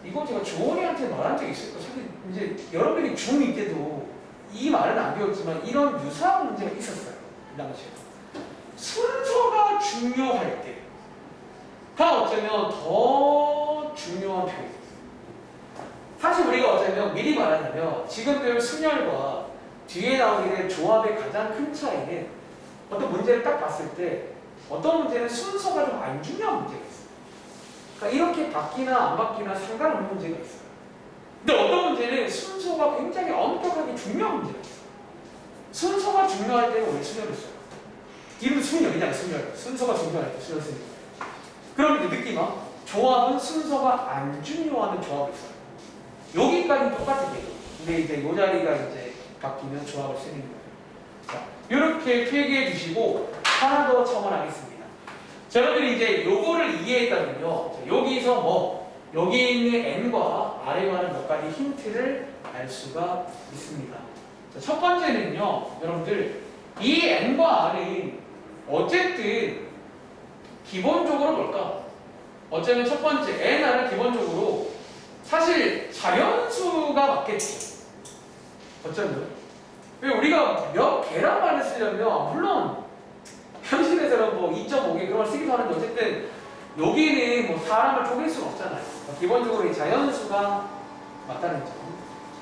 이거 제가 조원이한테 말한 적이 있을 거예요. 사실 이제 여러분들이 중2 때도 이 말은 안 배웠지만 이런 유사한 문제가 있었어요. 이 당시에. 순서가 중요할 때가 어쩌면 더 중요한 표현이에요. 사실 우리가 어쩌면 미리 말하자면 지금 배울 순열과 뒤에 나오게 될 조합의 가장 큰 차이는 어떤 문제를 딱 봤을 때 어떤 문제는 순서가 좀 안 중요한 문제가 있어요. 그러니까 이렇게 바뀌나 안 바뀌나 상관없는 문제가 있어요. 근데 어떤 문제는 순서가 굉장히 엄격하게 중요한 문제가 있어요. 순서가 중요할 때는 원래 순열을 써요. 이름은 순열이잖아요. 순열. 순서가 중요할 때 순열 쓰는 거예요. 그럼 이제 느낌아 조합은 순서가 안 중요한 조합이 있어요. 여기까지는 똑같은 얘기예요. 근데 이제 이 자리가 이제 바뀌면 조합을 쓰는 거예요. 자, 이렇게 필기해 주시고 하나 더 첨언하겠습니다. 자, 여러분들이 이제 요거를 이해했다면요. 자, 여기서 뭐 여기 있는 n과 r에 관한 몇 가지 힌트를 알 수가 있습니다. 자, 첫 번째는요. 여러분들 이 n과 r은 어쨌든 기본적으로 뭘까? 어쩌면 첫 번째 n, r은 기본적으로 사실 자연수가 맞겠지. 어쩌면 왜 우리가 몇 개란 말을 쓰려면 물론 현실에서는 뭐 2.5개 그런 걸 쓰기도 하는데 어쨌든 여기는 뭐 사람을 쪼갤 수는 없잖아요. 기본적으로 이 자연수가 맞다는 점.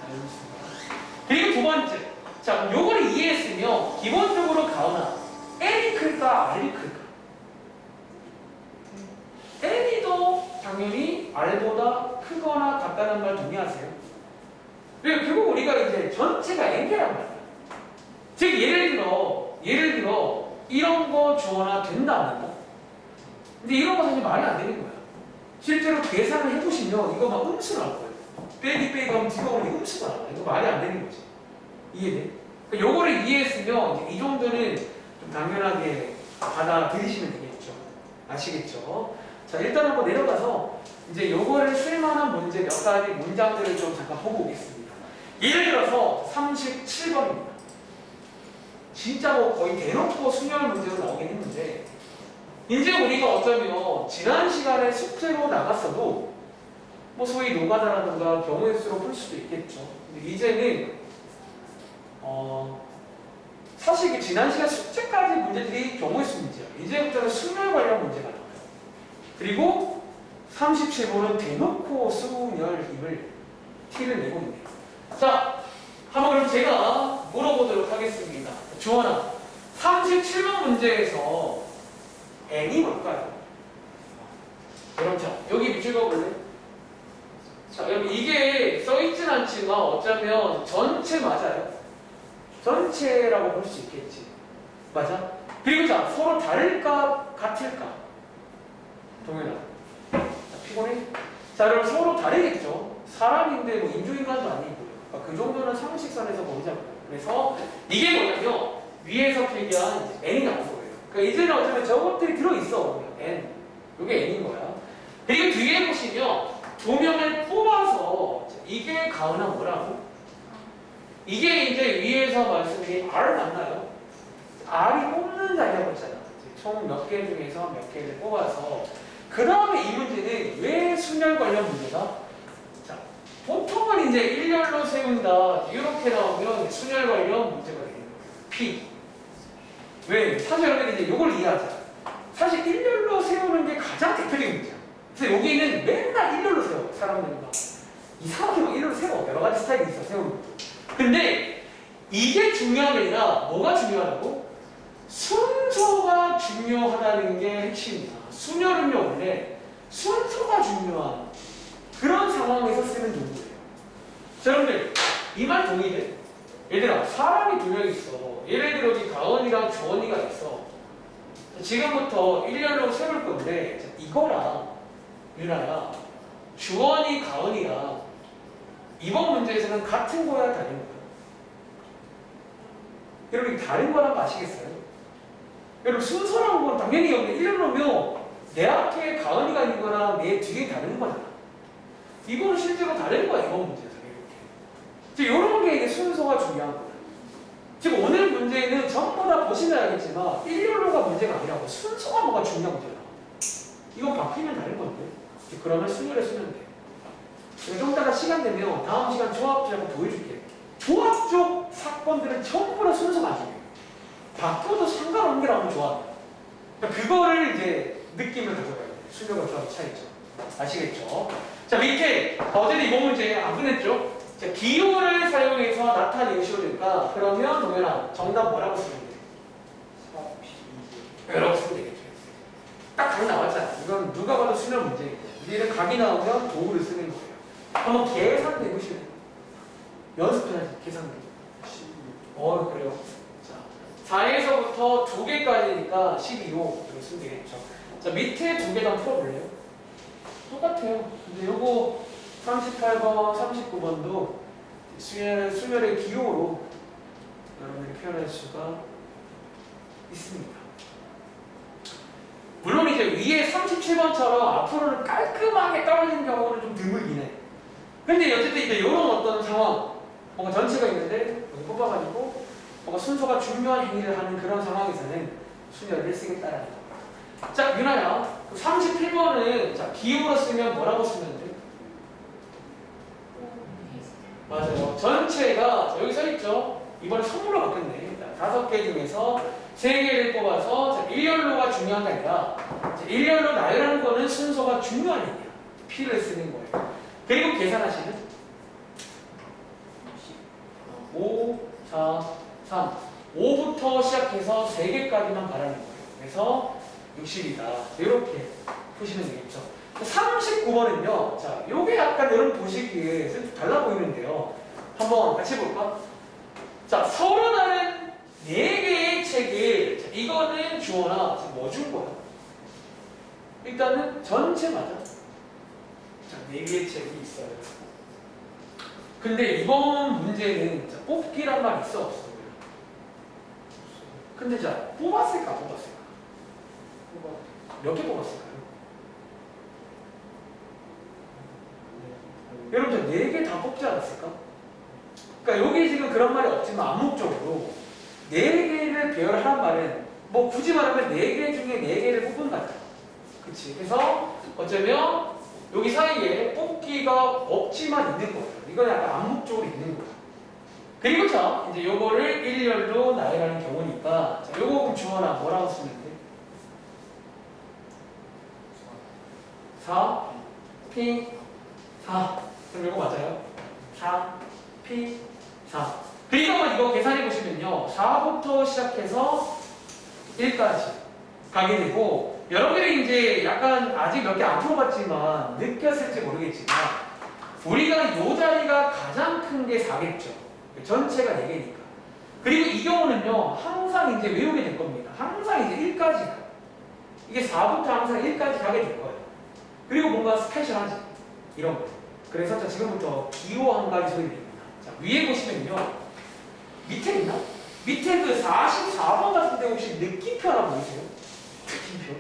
자연수가. 그리고 두 번째. 자, 요거를 이해했으면 기본적으로 가오나 n이 클까 r이 클까? n이 더 당연히 r보다 크거나 같다는 말 동의하세요? 왜 결국 우리가 이제 전체가 n개란 말이야. 즉 예를 들어 이런 거 주어나 된다 안 된다? 근데 이런 거 사실 말이 안 되는 거야. 실제로 계산을 해보시면 이거 막 음수 나올 거예요. 빼기 하면 뒤가 오는 음수가 나와. 이거 말이 안 되는 거지. 이해돼? 그러니까 요거를 이해했으면 이제 이 정도는 좀 당연하게 받아들이시면 되겠죠. 아시겠죠? 자, 일단 한번 내려가서 이제 요거를 쓸만한 문제 몇 가지 문장들을 좀 잠깐 보고 오겠습니다. 예를 들어서 37번입니다. 진짜 뭐 거의 대놓고 순열 문제로 나오긴 했는데 이제 우리가 어쩌면 지난 시간에 숙제로 나갔어도 뭐 소위 노가다라든가 경우의 수로 풀 수도 있겠죠. 근데 이제는 사실 이게 지난 시간 숙제까지 문제들이 경우의 수 문제야. 이제부터는 순열 관련 문제가 나와요. 그리고 37번은 대놓고 순열임을 티를 내고 있네요. 자, 한번 그럼 제가 물어보도록 하겠습니다. 주원아, 37번 문제에서 n이 뭘까요? 그럼 자, 여기 밑줄 그어볼래? 자, 여러분 이게 써있진 않지만 어쩌면 전체 맞아요. 전체라고 볼 수 있겠지. 맞아? 그리고 자, 서로 다를까 같을까? 동현아, 자, 피곤해? 자, 그럼 서로 다르겠죠. 사람인데 뭐 인조인간도 아니고요. 그 정도는 상식선에서 보자고요. 그래서 이게 뭐냐면 위에서 필기한 n이 나온 거예요. 그러니까 이제는 어쩌면 저것들이 들어있어. n. 이게 n인 거야. 그리고 뒤에 보시면 두 명을 뽑아서 이게 가은아 뭐라고? 이게 이제 위에서 말씀드린 R 맞나요? R이 뽑는 자리라고 했잖아. 총 몇 개 중에서 몇 개를 뽑아서 그 다음에 이 문제는 왜 순열 관련 문제다? 보통은 이제 일렬로 세운다 이렇게 나오면 순열 관련 문제가 되는 거예요. P. 왜? 사실 여러분 이제 이걸 이해하자. 사실 일렬로 세우는 게 가장 대표적인 문제야. 그래서 여기는 맨날 일렬로 세워. 사람들이 막 이상하게 막 일렬로 세워. 여러 가지 스타일이 있어 세우는 것도. 근데 이게 중요한 게 아니라 뭐가 중요하다고? 순서가 중요하다는 게 핵심이야. 순열은요 원래 순서가 중요한 그런 상황에서 쓰는 도구예요. 자, 여러분들 이 말 동의돼? 얘들아 사람이 두 명 있어. 예를 들어 여기 가은이랑 주원이가 있어. 지금부터 일렬로 세울 건데 자, 이거랑 유나야 주원이 가은이랑 이번 문제에서는 같은 거야 다른 거야? 여러분 다른 거란 거 아시겠어요? 여러분 순서라는 건 당연히 여기 1열로면 내 앞에 가은이가 있는 거랑 내 뒤에 다른 거잖아. 이거는 실제로 다른 거야, 이번 문제에서. 이렇게. 이런 게 이게 순서가 중요한 거야. 지금 오늘 문제는 전부 다 보시면 알겠지만 1열로가 문제가 아니라고 순서가 뭐가 중요한 문제야. 이건 바뀌면 다른 건데. 그러면 순열에 쓰면 돼. 좀 이따가 시간 되면 다음 시간 조합제하고 보여줄게. 조합 쪽 사건들은 전부 다 순서가 아니에요. 바꿔도 상관없는 게 나오면 좋아. 그러니까 그거를 이제 느낌을 가져가야 돼. 순열과 조합의 차이죠. 아시겠죠? 자, 밑에 어제도 이번 문제 안 끝냈죠? 자, 기호를 사용해서 나타내시면 될까? 그러면 동현아 정답 뭐라고 쓰면 돼? 이렇게 쓰면 되겠죠. 딱 각 나왔잖아. 이건 누가 봐도 수능 문제이고 얘는 각이 나오면 도구를 쓰는 거예요. 한번 계산해 보시면 연습 좀 하세요. 계산해. 그래요. 자, 4에서부터 2개까지니까 12호 이렇게 쓰면 되겠죠. 자, 밑에 2개 다 풀어볼래요? 똑같아요. 근데 요거 38번, 39번도 수열의 기호로 여러분들이 표현할 수가 있습니다. 물론 이제 위에 37번처럼 앞으로는 깔끔하게 떨어지는 경우는 좀 드물긴 해. 근데 어쨌든 이제 이런 어떤 상황, 뭔가 전체가 있는데 여기 뽑아가지고 뭔가 순서가 중요한 행위를 하는 그런 상황에서는 순열을 쓰겠다라는 거. 자, 유나야, 31번은 자, 기호로 쓰면 뭐라고 쓰면 돼? 맞아요. 전체가 여기 써있죠? 이번에 선물로 바뀌었네. 5개 중에서 3개를 뽑아서 1열로가 중요한 게 아니라 1열로 나열하는 거는 순서가 중요한 얘기야. P를 쓰는 거예요. 그리고 계산하시면 5, 4, 3 5부터 시작해서 3개까지만 바라는 거예요. 그래서 60이다. 이렇게 푸시면 되겠죠. 39번은요. 자, 요게 약간 여러분 보시기에 좀 달라 보이는데요. 한번 같이 볼까? 자, 서로 다른 4개의 책을, 자, 이거는 주어나 뭐 준 거야? 일단은 전체 맞아. 자, 4개의 책이 있어요. 근데 이번 문제는 자, 뽑기란 말 있어 없어? 근데 자, 뽑았을까? 몇 개 뽑았을까요? 여러분, 4개 다 뽑지 않았을까? 그러니까 여기 지금 그런 말이 없지만 암묵적으로 4개를 배열하란 말은 뭐 굳이 말하면 4개 중에 4개를 뽑은다. 그치? 그래서 어쩌면 여기 사이에 뽑기가 없지만 있는 거예요. 이건 약간 암묵적으로 있는 거예요. 그리고 자, 이제 요거를 1열로 나열하는 경우니까 자, 요거 그럼 주어나 뭐라고 쓰면 돼? 4, P, 4. 그럼 이거 맞아요? 4, P, 4. 그리고 이거 계산해 보시면요. 4부터 시작해서 1까지 가게 되고, 여러분들이 이제 약간 아직 몇 개 안 풀어봤지만 느꼈을지 모르겠지만 우리가 이 자리가 가장 큰 게 4겠죠. 전체가 4개니까. 그리고 이 경우는요. 항상 이제 외우게 될 겁니다. 항상 이제 1까지 가요. 이게 4부터 항상 1까지 가게 될 거예요. 그리고 뭔가 스페셜하지. 이런 거. 그래서 자, 지금부터 기호 한 가지 소개드립니다. 자, 위에 보시면요. 밑에 있나? 밑에 그 44번 같은데 혹시 느낌표 하나 보이세요? 느낌표.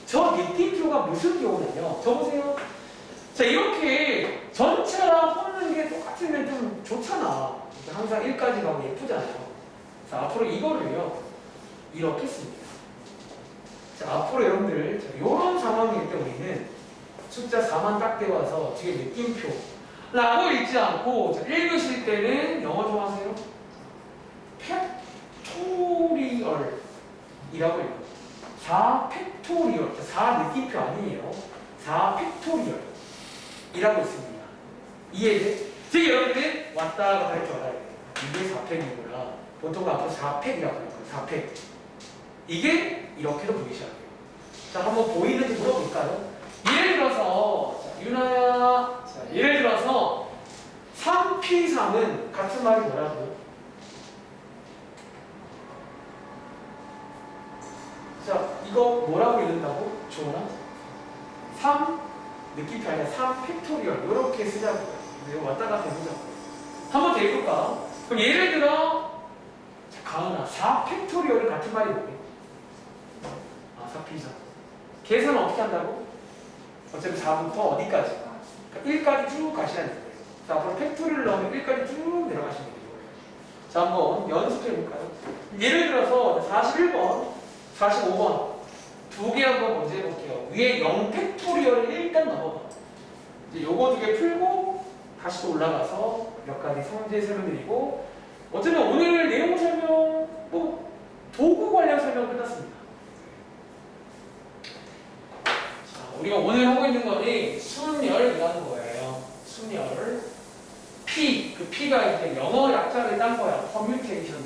저 느낌표가 무슨 기호냐면요. 저 보세요. 자, 이렇게 전체랑 뽑는 게 똑같으면 좀 좋잖아. 항상 1까지 가고 예쁘잖아요. 자, 앞으로 이거를요. 이렇게 씁니다. 자, 앞으로 여러분들 이런 상황일 때 우리는 숫자 4만 딱 떼와서 뒤에 느낌표 라고 읽지 않고 자, 읽으실 때는 영어 좋아하세요? 팩토리얼 이라고 읽어요. 4 팩토리얼 4 느낌표 아니에요. 4 팩토리얼 이라고 있습니다. 이해돼? 즉 여러분들은 왔다가 할 줄 알아야 돼요. 이게 4팩이구나. 보통 앞으로 4팩이라고 해요. 4팩 이게 이렇게도 보이셔야 돼요. 자, 한번 보이는지 물어볼까요? 예를 들어서 자, 유나야 자, 예를 들어서 3P3은 같은 말이 뭐라고요? 자, 이거 뭐라고 읽는다고? 좋나? 3 느낌표 아니라 3 팩토리얼 이렇게 쓰자고요. 이거 왔다 갔다 해보자고요. 한번 더 해볼까? 그럼 예를 들어 자, 가은아 4 팩토리얼은 같은 말이 뭐예요? B사. 계산 어떻게 한다고? 어차피 4부터 어디까지? 그러니까 1까지 쭉 가시라는 거예요. 자, 앞으로 팩토리를 넣으면 1까지 쭉 내려가시면 돼요. 자, 한번 연습해 볼까요? 예를 들어서 41번, 45번 두 개 한번 먼저 해볼게요. 위에 0 팩토리얼을 일단 넣어봐. 이제 요거 두 개 풀고 다시 또 올라가서 몇 가지 성질 설명드리고 어쩌면 오늘 내용 설명 뭐 도구 관련 설명 끝났습니다. 자, 우리가 오늘 하고 있는 거는 순열이라는 거예요. 순열. P, 그 P가 이제 영어 약자를 딴 거야. 커뮤니케이션.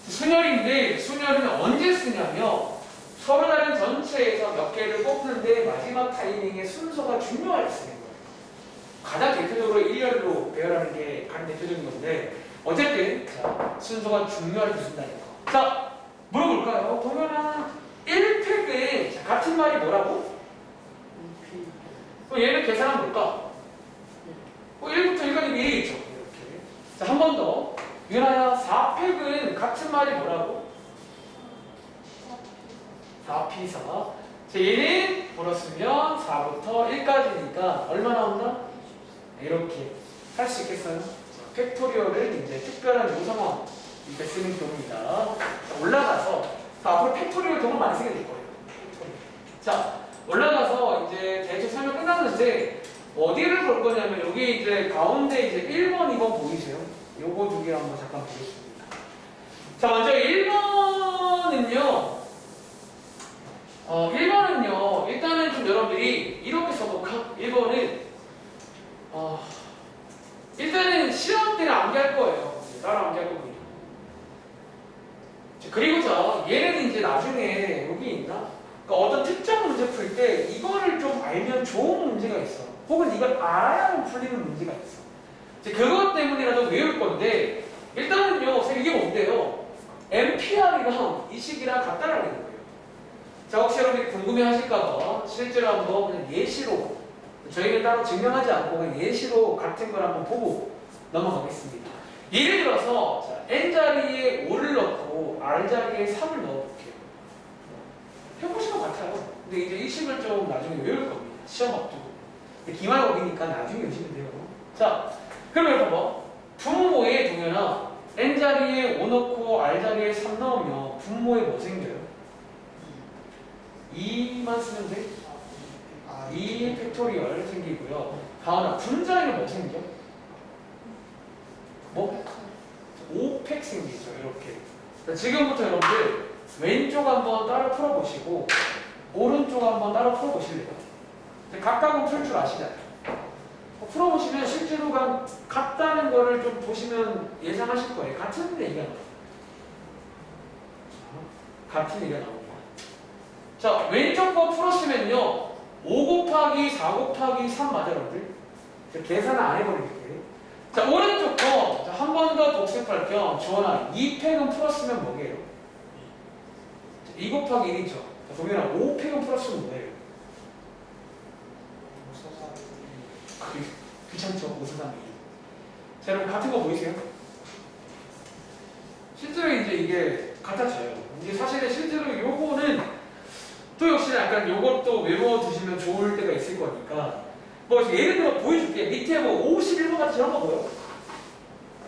순열인데 순열은 언제 쓰냐면 서로 다른 전체에서 몇 개를 뽑는데 마지막 타이밍에 순서가 중요할 때 쓰는 거예요. 가장 대표적으로 1열로 배열하는 게 가장 대표적인 건데 어쨌든 자, 순서가 중요할 때 쓴다는 거. 자, 물어볼까요? 동현아 1팩은 같은 말이 뭐라고? 얘는 계산하면 뭘까? 1부터 1까지 미리 있죠. 이렇게. 자, 한 번 더. 유나야 4팩은 같은 말이 뭐라고? 4P4. 자, 얘는 물었으면 4부터 1까지니까 얼마 나온다? 이렇게 할 수 있겠어요? 자, 팩토리얼을 이제 특별한 요상황 이렇게 쓰는 경우입니다. 자, 올라가서 자, 앞으로 팩토리얼 정말 많이 쓰게 될 거예요. 자, 올라가서 이제 대충 설명 끝났는데 어디를 볼 거냐면 여기 이제 가운데 이제 1번, 2번 보이세요? 요거 두 개 한번 잠깐 보겠습니다. 자, 먼저 1번은요. 1번은요. 일단은 좀 여러분들이 이렇게 써볼까? 1번은 일단은 시험 때는 암기할 거예요. 따로 암기할 겁니다. 그리고 자, 얘는 이제 나중에 여기 있나? 그러니까 어떤 특정 문제 풀 때 이거를 좀 알면 좋은 문제가 있어. 혹은 이걸 알아야만 풀리는 문제가 있어. 이제 그것 때문이라도 외울 건데 일단은요, 선생님 이게 뭔데요? MPR이랑 이 식이랑 같다라는 거예요. 자, 혹시 여러분이 궁금해하실까봐 실제로 한번 그냥 예시로 저희는 따로 증명하지 않고 그냥 예시로 같은 걸 한번 보고 넘어가겠습니다. 예를 들어서 자, N자리에 5를 넣고 R자리에 3을 넣어볼게요. 해보신 것 같아요. 근데 이제 이 식을 좀 나중에 외울 겁니다. 시험 앞두고. 기말법이니까 나중에 외우시면 돼요. 자, 그러면 봐봐. 분모에 동현아 N자리에 5 넣고 R자리에 3 넣으면 분모에 뭐 생겨요? 2만 쓰면 돼? 2 팩토리얼 생기고요. 다음은 분자에는 뭐 생겨? 뭐? 5팩 생기죠. 이렇게. 자, 지금부터 여러분들 왼쪽 한번 따라 풀어보시고 오른쪽 한번 따라 풀어보실래요? 각각은 풀 줄 아시잖아요. 풀어보시면 실제로 같다는 거를 좀 보시면 예상하실 거예요. 같은 얘기가 나와요. 같은 얘기가 나옵니다. 자, 왼쪽 거 풀었으면요. 5 곱하기 4 곱하기 3 맞아요, 여러분들? 계산을 안 해버릴게요. 자, 오른쪽 거 한 번 더 복습할 겸 주원아 2팩은 풀었으면 뭐게요? 2 곱하기 1이죠. 자, 동현아 5팩은 풀었으면 뭐예요? 귀찮죠? 5, 4, 3, 2. 자, 여러분 같은 거 보이세요? 실제로 이제 이게 같아져요. 이게 사실은 실제로 요거는 또 역시 약간 요것도 외워두시면 좋을 때가 있을 거니까 뭐 예를 들어 보여줄게. 밑에 뭐 51번 같은 저런 거 보여?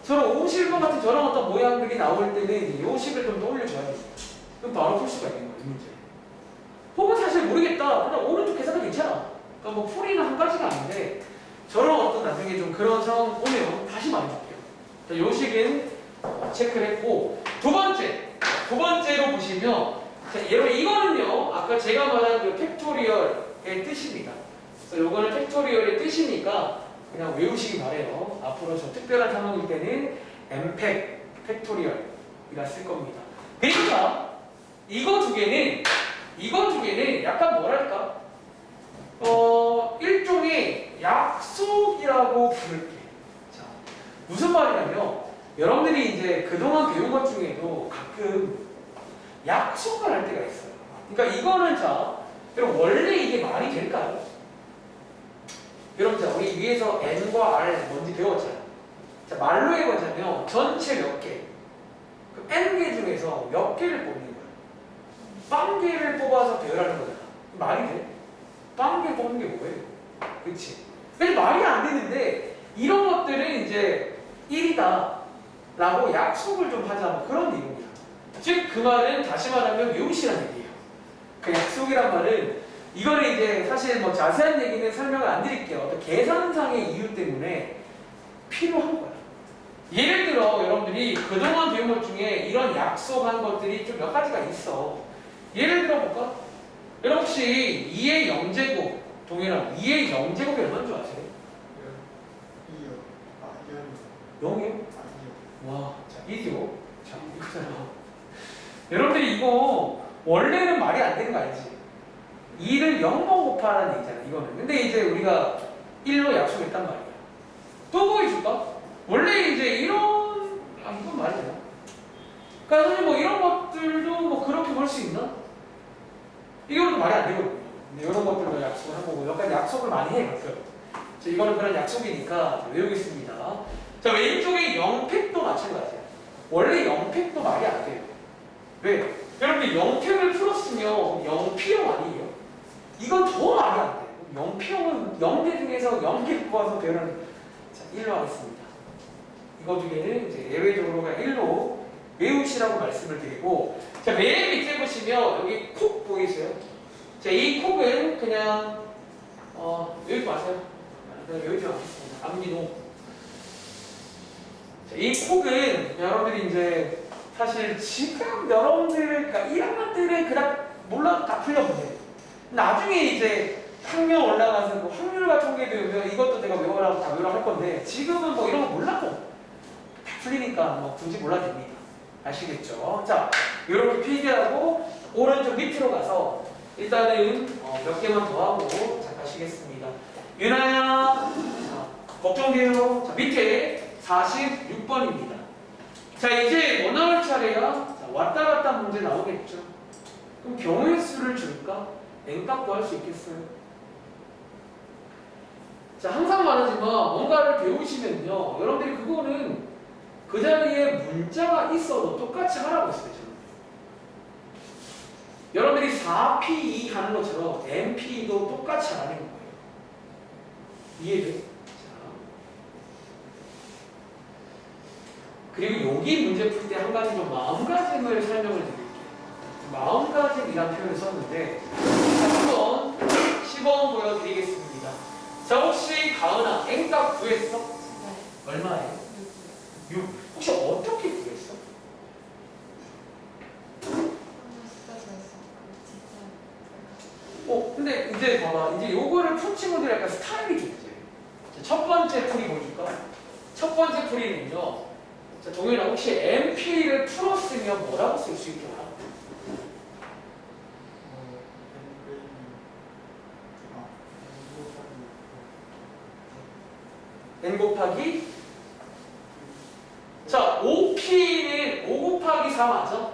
저런 51번 같은 저런 어떤 모양들이 나올 때는 요 식을 좀 떠올려줘야 돼요. 그럼 바로 풀 수가 있는 거예요, 이 문제. 혹은 사실 모르겠다. 그냥 오른쪽 계산도 괜찮아. 그러니까 뭐 풀이는 한 가지가 아닌데 저런 어떤 나중에 좀 그런 상황 오면 다시 말해줄게요. 자, 요 식은 체크를 했고 두 번째로 보시면 자, 여러분 이거는요 아까 제가 말한 그 팩토리얼의 뜻입니다. 그래서 요거는 팩토리얼의 뜻이니까 그냥 외우시기 바래요. 앞으로 저 특별한 상황일 때는 엠팩 팩토리얼이라 쓸 겁니다. 그러니까 이거 두 개는 약간 뭐랄까 일종의 약속이라고 부를게. 자, 무슨 말이냐면 여러분들이 이제 그동안 배운 것 중에도 가끔 약속을 할 때가 있어요. 그러니까 이거는 자, 여러분 원래 이게 말이 될까요? 여러분 자, 우리 위에서 N과 R 뭔지 배웠잖아요. 자, 말로 해보자면 전체 몇 개? 그 N개 중에서 몇 개를 뽑는 거예요? 빵개를 뽑아서 배열하는 거잖아. 말이 돼? 빵개 뽑는 게 뭐예요? 그치? 근데 말이 안 되는데 이런 것들은 이제 1이다 라고 약속을 좀 하자 뭐 그런 내용이야. 즉 그 말은 다시 말하면 외우시라는 얘기예요. 그 약속이란 말은 이거는 이제 사실 뭐 자세한 얘기는 설명을 안 드릴게요. 어떤 계산상의 이유 때문에 필요한 거야. 예를 들어 여러분들이 그동안 배운 것 중에 이런 약속한 것들이 좀 몇 가지가 있어. 예를 들어 볼까? 여러분 혹시 2의 0제곱 동일한 2의 0제곱이 얼마인 줄 아세요? 0이요? 와, 자, 2죠. 자, 이거잖아. 여러분들이 이거 원래는 말이 안 되는 거 알지? 2를 0번 곱하라는 얘기잖아, 이거는. 근데 이제 우리가 1로 약속했단 말이야. 또 보여줄까? 원래 이제 이런, 이건 말이 되나? 그러니까 사실 뭐 이런 것들도 뭐 그렇게 볼 수 있나? 이거는 말이 안 되거든요. 근데 이런 것들도 약속을 한 거고, 약간 약속을 많이 해, 가끔. 자, 이거는 그런 약속이니까 외우겠습니다. 자, 왼쪽에 0팩도 마찬가지야. 원래 0팩도 말이 안 돼요. 왜? 여러분들 0팩을 풀었으면 0P형 아니에요? 이건 더 말이 안 돼요. 0P형은 0개 중에서 0개 뽑아서 배우는. 자, 1로 하겠습니다. 이거 두 개는 이제 예외적으로 그냥 1로 외우시라고 말씀을 드리고, 자, 맨 밑에 보시면 여기 콕 보이세요? 자, 이 콕은 그냥 외우지 마세요. 그냥 외우지 않겠습니다. 암기도. 자, 이 콕은 여러분들이 이제 사실 지금 여러분들 그러니까 1학년 때는 그닥 몰라도 다 풀려보세요. 나중에 이제 학년 올라가서 뭐 확률 같은 게 되면 이것도 내가 외우라고 다 외우라고 할 건데 지금은 뭐 이런 거 몰라도 다 풀리니까 뭐 굳이 몰라도 됩니다. 아시겠죠? 자, 이렇게 필기하고 오른쪽 밑으로 가서 일단은 몇 개만 더 하고 자 가시겠습니다. 유나야, 걱정돼요. 자, 밑에 46번입니다. 자, 이제 뭐 나올 차례야? 자, 왔다 갔다 문제 나오겠죠. 그럼 경우의 수를 줄까? N값도 할 수 있겠어요? 자, 항상 말하지만 뭔가를 배우시면요, 여러분들이 그거는 그 자리에 문자가 있어도 똑같이 하라고 했어요. 여러분들이 4P2 하는 것처럼 NP도 똑같이 하라는 거예요. 이해돼? 자. 그리고 여기 문제 풀 때 한 가지 좀 마음가짐을 설명을 드릴게요. 마음가짐이라는 표현을 썼는데, 자, 한번 시범 보여드리겠습니다. 자, 혹시 가은아, N값 구했어? 네. 얼마예요? 6. 혹시 어떻게 구했어? 근데 이제 봐봐. 이제 요거를 푼 친구들 약간 스타일이 좀 있어요. 첫 번째 풀이 보니까, 첫 번째 풀이는요, 자, 동현아, 혹시 MP를 풀었으면 뭐라고 쓸 수 있겠나? N 곱하기? 자, 5P는 5 곱하기 4 맞아?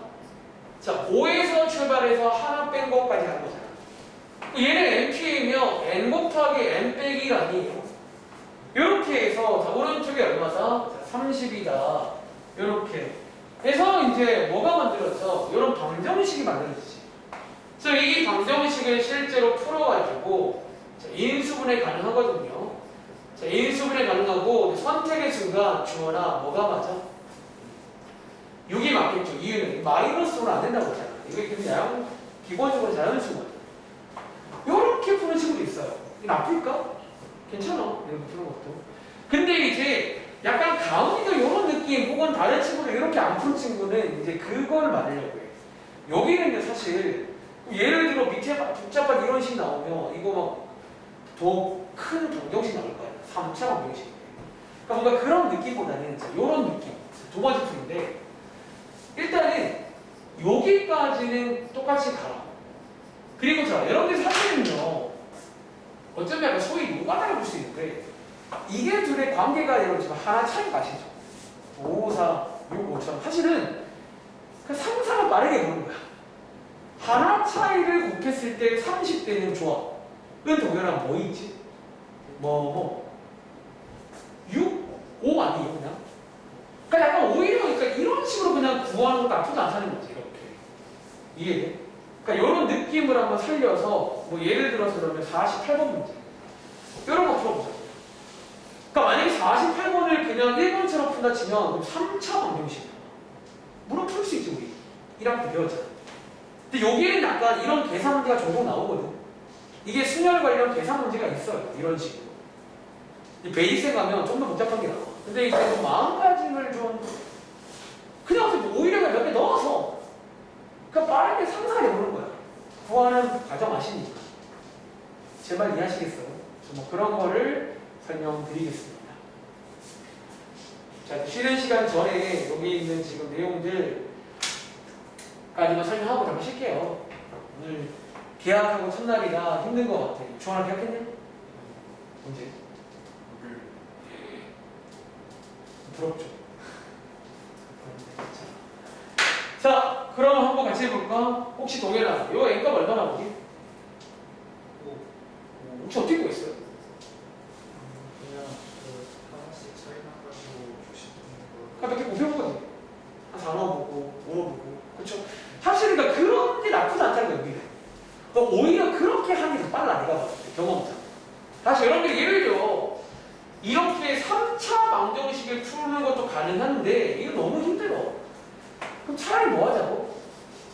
자, 5에서 출발해서 하나 뺀 것까지 하는 거잖아. 얘는 NP이면 N 곱하기 N 빼기 1 아니에요? 이렇게 해서, 자, 오른쪽이 얼마다? 자, 30이다. 이렇게 해서 이제 뭐가 만들어져? 이런 방정식이 만들어지지. 그래서 이 방정식을 실제로 풀어가지고 자, 인수분해 가능하거든요. 자, 인수분해 가능하고 선택의 순간 주어나 뭐가 맞아? 6이 맞겠죠. 이유는 마이너스로 안 된다고 했잖아. 이게 그냥 기본적으로 자연수거든. 이렇게 푸는 친구도 있어요. 이게 나쁠까? 괜찮아. 이렇게 푸는 것도. 근데 이제 약간 가운데도 이런 느낌 혹은 다른 친구들 이렇게 안 푸는 친구는 이제 그걸 만들려고 해. 여기는 사실 예를 들어 밑에 막 복잡한 이런 식 나오면 이거 막 더 큰 방정식 나올 거야. 3차 방정식. 그러니까 뭔가 그런 느낌보다는 이런 느낌. 두 번째 풀인데 일단은 여기까지는 똑같이 가라. 그리고 자, 여러분들 사실은요, 어쩌면 약간 소위 노가다를 볼 수 있는데 이게 둘의 관계가 여러분 지금 하나 차이가 아시죠? 5, 4, 6, 5처럼 사실은 그 상상을 빠르게 보는 거야. 하나 차이를 곱했을 때 30대는 좋아. 은 동현아 뭐 있지? 6? 5 아니에요 그냥? 그러니까 약간 오히려 그러니까 이런 식으로 그냥 구하는 거 나쁘지 않다는 거지. 이렇게 이해돼? 그러니까 이런 느낌을 한번 살려서 뭐 예를 들어서 그러면 48번 문제 이런 거 풀어보자. 그러니까 만약에 48번을 그냥 1번처럼 푼다 치면 그럼 3차 방정식이야. 물론 풀 수 있지 우리 1학기 때 배웠잖아. 근데 여기에는 약간 이런 계산 문제가 종종 나오거든. 이게 순열 관련 계산 문제가 있어요. 이런 식으로. 베이스에 가면 좀 더 복잡한 게 나와. 근데 이제 좀 마음가짐을 좀 그냥 오히려 몇 개 넣어서 그냥 빠르게 상상해보는 거야. 구하는 과정 아시니까. 제발 이해하시겠어요? 뭐 그런 거를 설명드리겠습니다. 자, 쉬는 시간 전에 여기 있는 지금 내용들까지만 설명하고 잠깐 쉴게요. 오늘 계약하고 첫날이라 힘든 것 같아. 중학교 계약했네? 언제? 부럽죠? 자, 그럼 한번 같이 해볼까? 혹시 동현아, 요 N값 얼마 나오지? 혹시 어떻게 구했어요? 그냥 그 하나씩 차이 나가지고 주시는 거. 몇 개 곱해본 거지. 한 4로 보고, 5로 보고. 그쵸? 사실 그러니까 그런 게 나쁘지 않다는 거야, 우리는. 오히려 그렇게 하는 게 더 빨라, 내가 봤을 때, 경험상. 사실 여러분들이 예를 들어, 이렇게 3차 방정식을 푸는 것도 가능한데, 이거 너무 힘들어. 그럼 차라리 뭐 하자고?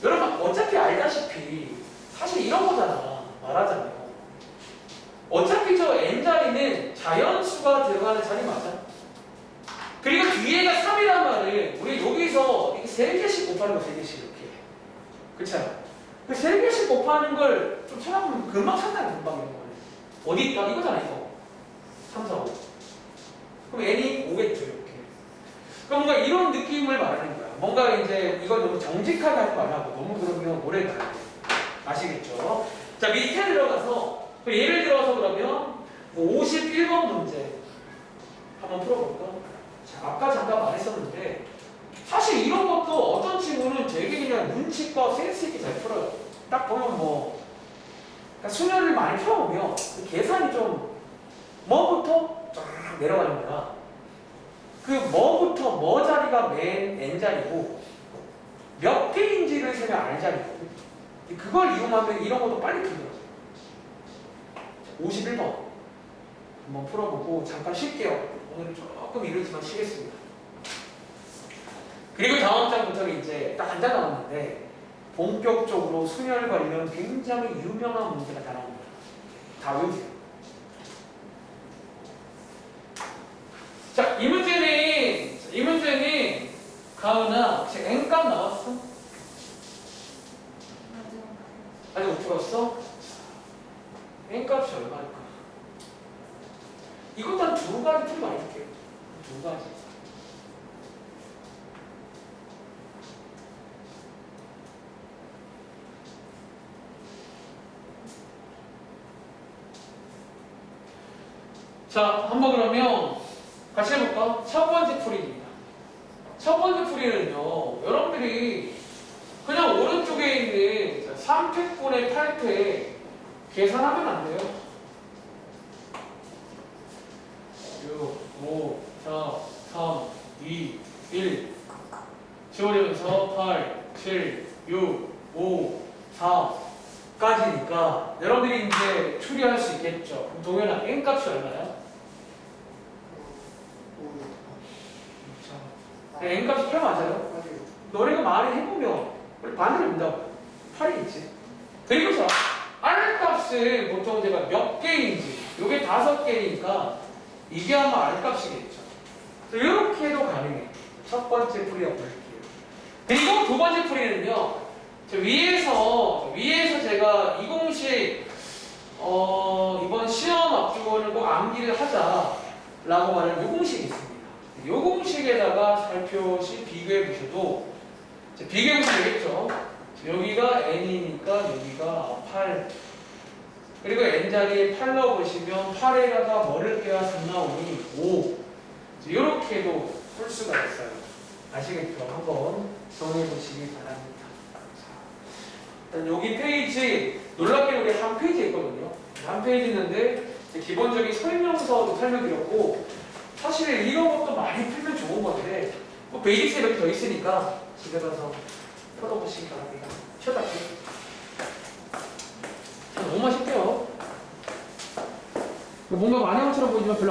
여러분, 어차피 알다시피, 사실 이런 거잖아, 말하자면. 어차피 저 n자리는 자연수가 들어가는 자리 맞아. 그리고 뒤에가 3이란 말은 우리 여기서 이렇게 3개씩 곱하는 거 3개씩 이렇게. 그렇잖아. 그 3개씩 곱하는 걸 좀 찾아보면 금방 찾나요? 금방 이런 거는. 어디 있다? 이거잖아 이거. 3, 4, 5. 그럼 n이 5겠죠 이렇게. 그러니까 뭔가 이런 느낌을 말하는 거야. 뭔가 이제 이걸 너무 정직하게 하지 말라고. 너무 그러면 오래 가야 돼. 아시겠죠? 자, 밑에 들어가서 예를 들어서 그러면 51번 문제 한번 풀어볼까? 자, 아까 잠깐 말했었는데 사실 이런 것도 어떤 친구는 되게 그냥 눈치껏 센스 있게 잘 풀어요. 딱 보면 뭐 그러니까 수련을 많이 풀어보면 그 계산이 좀 뭐부터 쫙 내려가는 거야. 그 뭐부터 뭐 자리가 맨 n자리고 몇 개인지를 세면 r자리거든. 그걸 이용하면 이런 것도 빨리 풀더라고요. 51번 한번 풀어보고 잠깐 쉴게요. 오늘은 조금 이르지만 쉬겠습니다. 그리고 다음 장부터는 이제 딱 한 장 남았는데 본격적으로 순열 관련 굉장히 유명한 문제가 다 나옵니다. 다 외우세요. 자, 이 문제는 가은아 혹시 n값 나왔어? 아직 못 풀었어? n값이 얼마일까? 이것도 한 2가지 풀 많이 줄게요. 2가지. 자, 한번 그러면 같이 해볼까? 첫 번째 풀이입니다. 첫 번째 풀이는요, 여러분들이 그냥 오른쪽에 있는 3팩분의 8팩 계산하면 안 돼요. 6, 5, 4, 3, 2, 1 지워지면서 8, 7, 6, 5, 4까지니까 여러분들이 이제 추리할 수 있겠죠. 그럼 동현아, n값이 얼마야? 네, n값이 8 맞아요? 너네가 말을 해보면 우리 반대로 본다고 8이겠지. 그리고 자, r값은 보통 제가 몇 개인지 이게 5개니까 이게 아마 r값이겠죠. 이렇게 해도 가능해. 첫 번째 풀이라고 볼게요. 그리고 두 번째 풀이는요, 위에서 제가 이 공식 이번 시험 앞두고는 꼭 암기를 하자라고 말하는 이 공식이 있습니다. 이 공식에다가 살펴시 비교해 보셔도 비교해 보시면 되겠죠. 여기가 n이니까 여기가 8. 그리고 n자리에 8 넣어보시면 8에다가 뭐를 빼야 3 나오니 5. 이렇게도 풀 수가 있어요. 아시겠죠? 한번 정리해 보시기 바랍니다. 일단 여기 페이지 놀랍게 우리 한 페이지 있거든요. 한 페이지 있는데 기본적인 설명서도 설명드렸고 사실 이런 것도 많이 풀면 좋은 건데 뭐 베이직스 이렇게 더 있으니까 집에 가서 풀어보시기 바랍니다. 쉬었다. 너무 쉽게요. 뭔가 많은 것처럼 보이지만 별로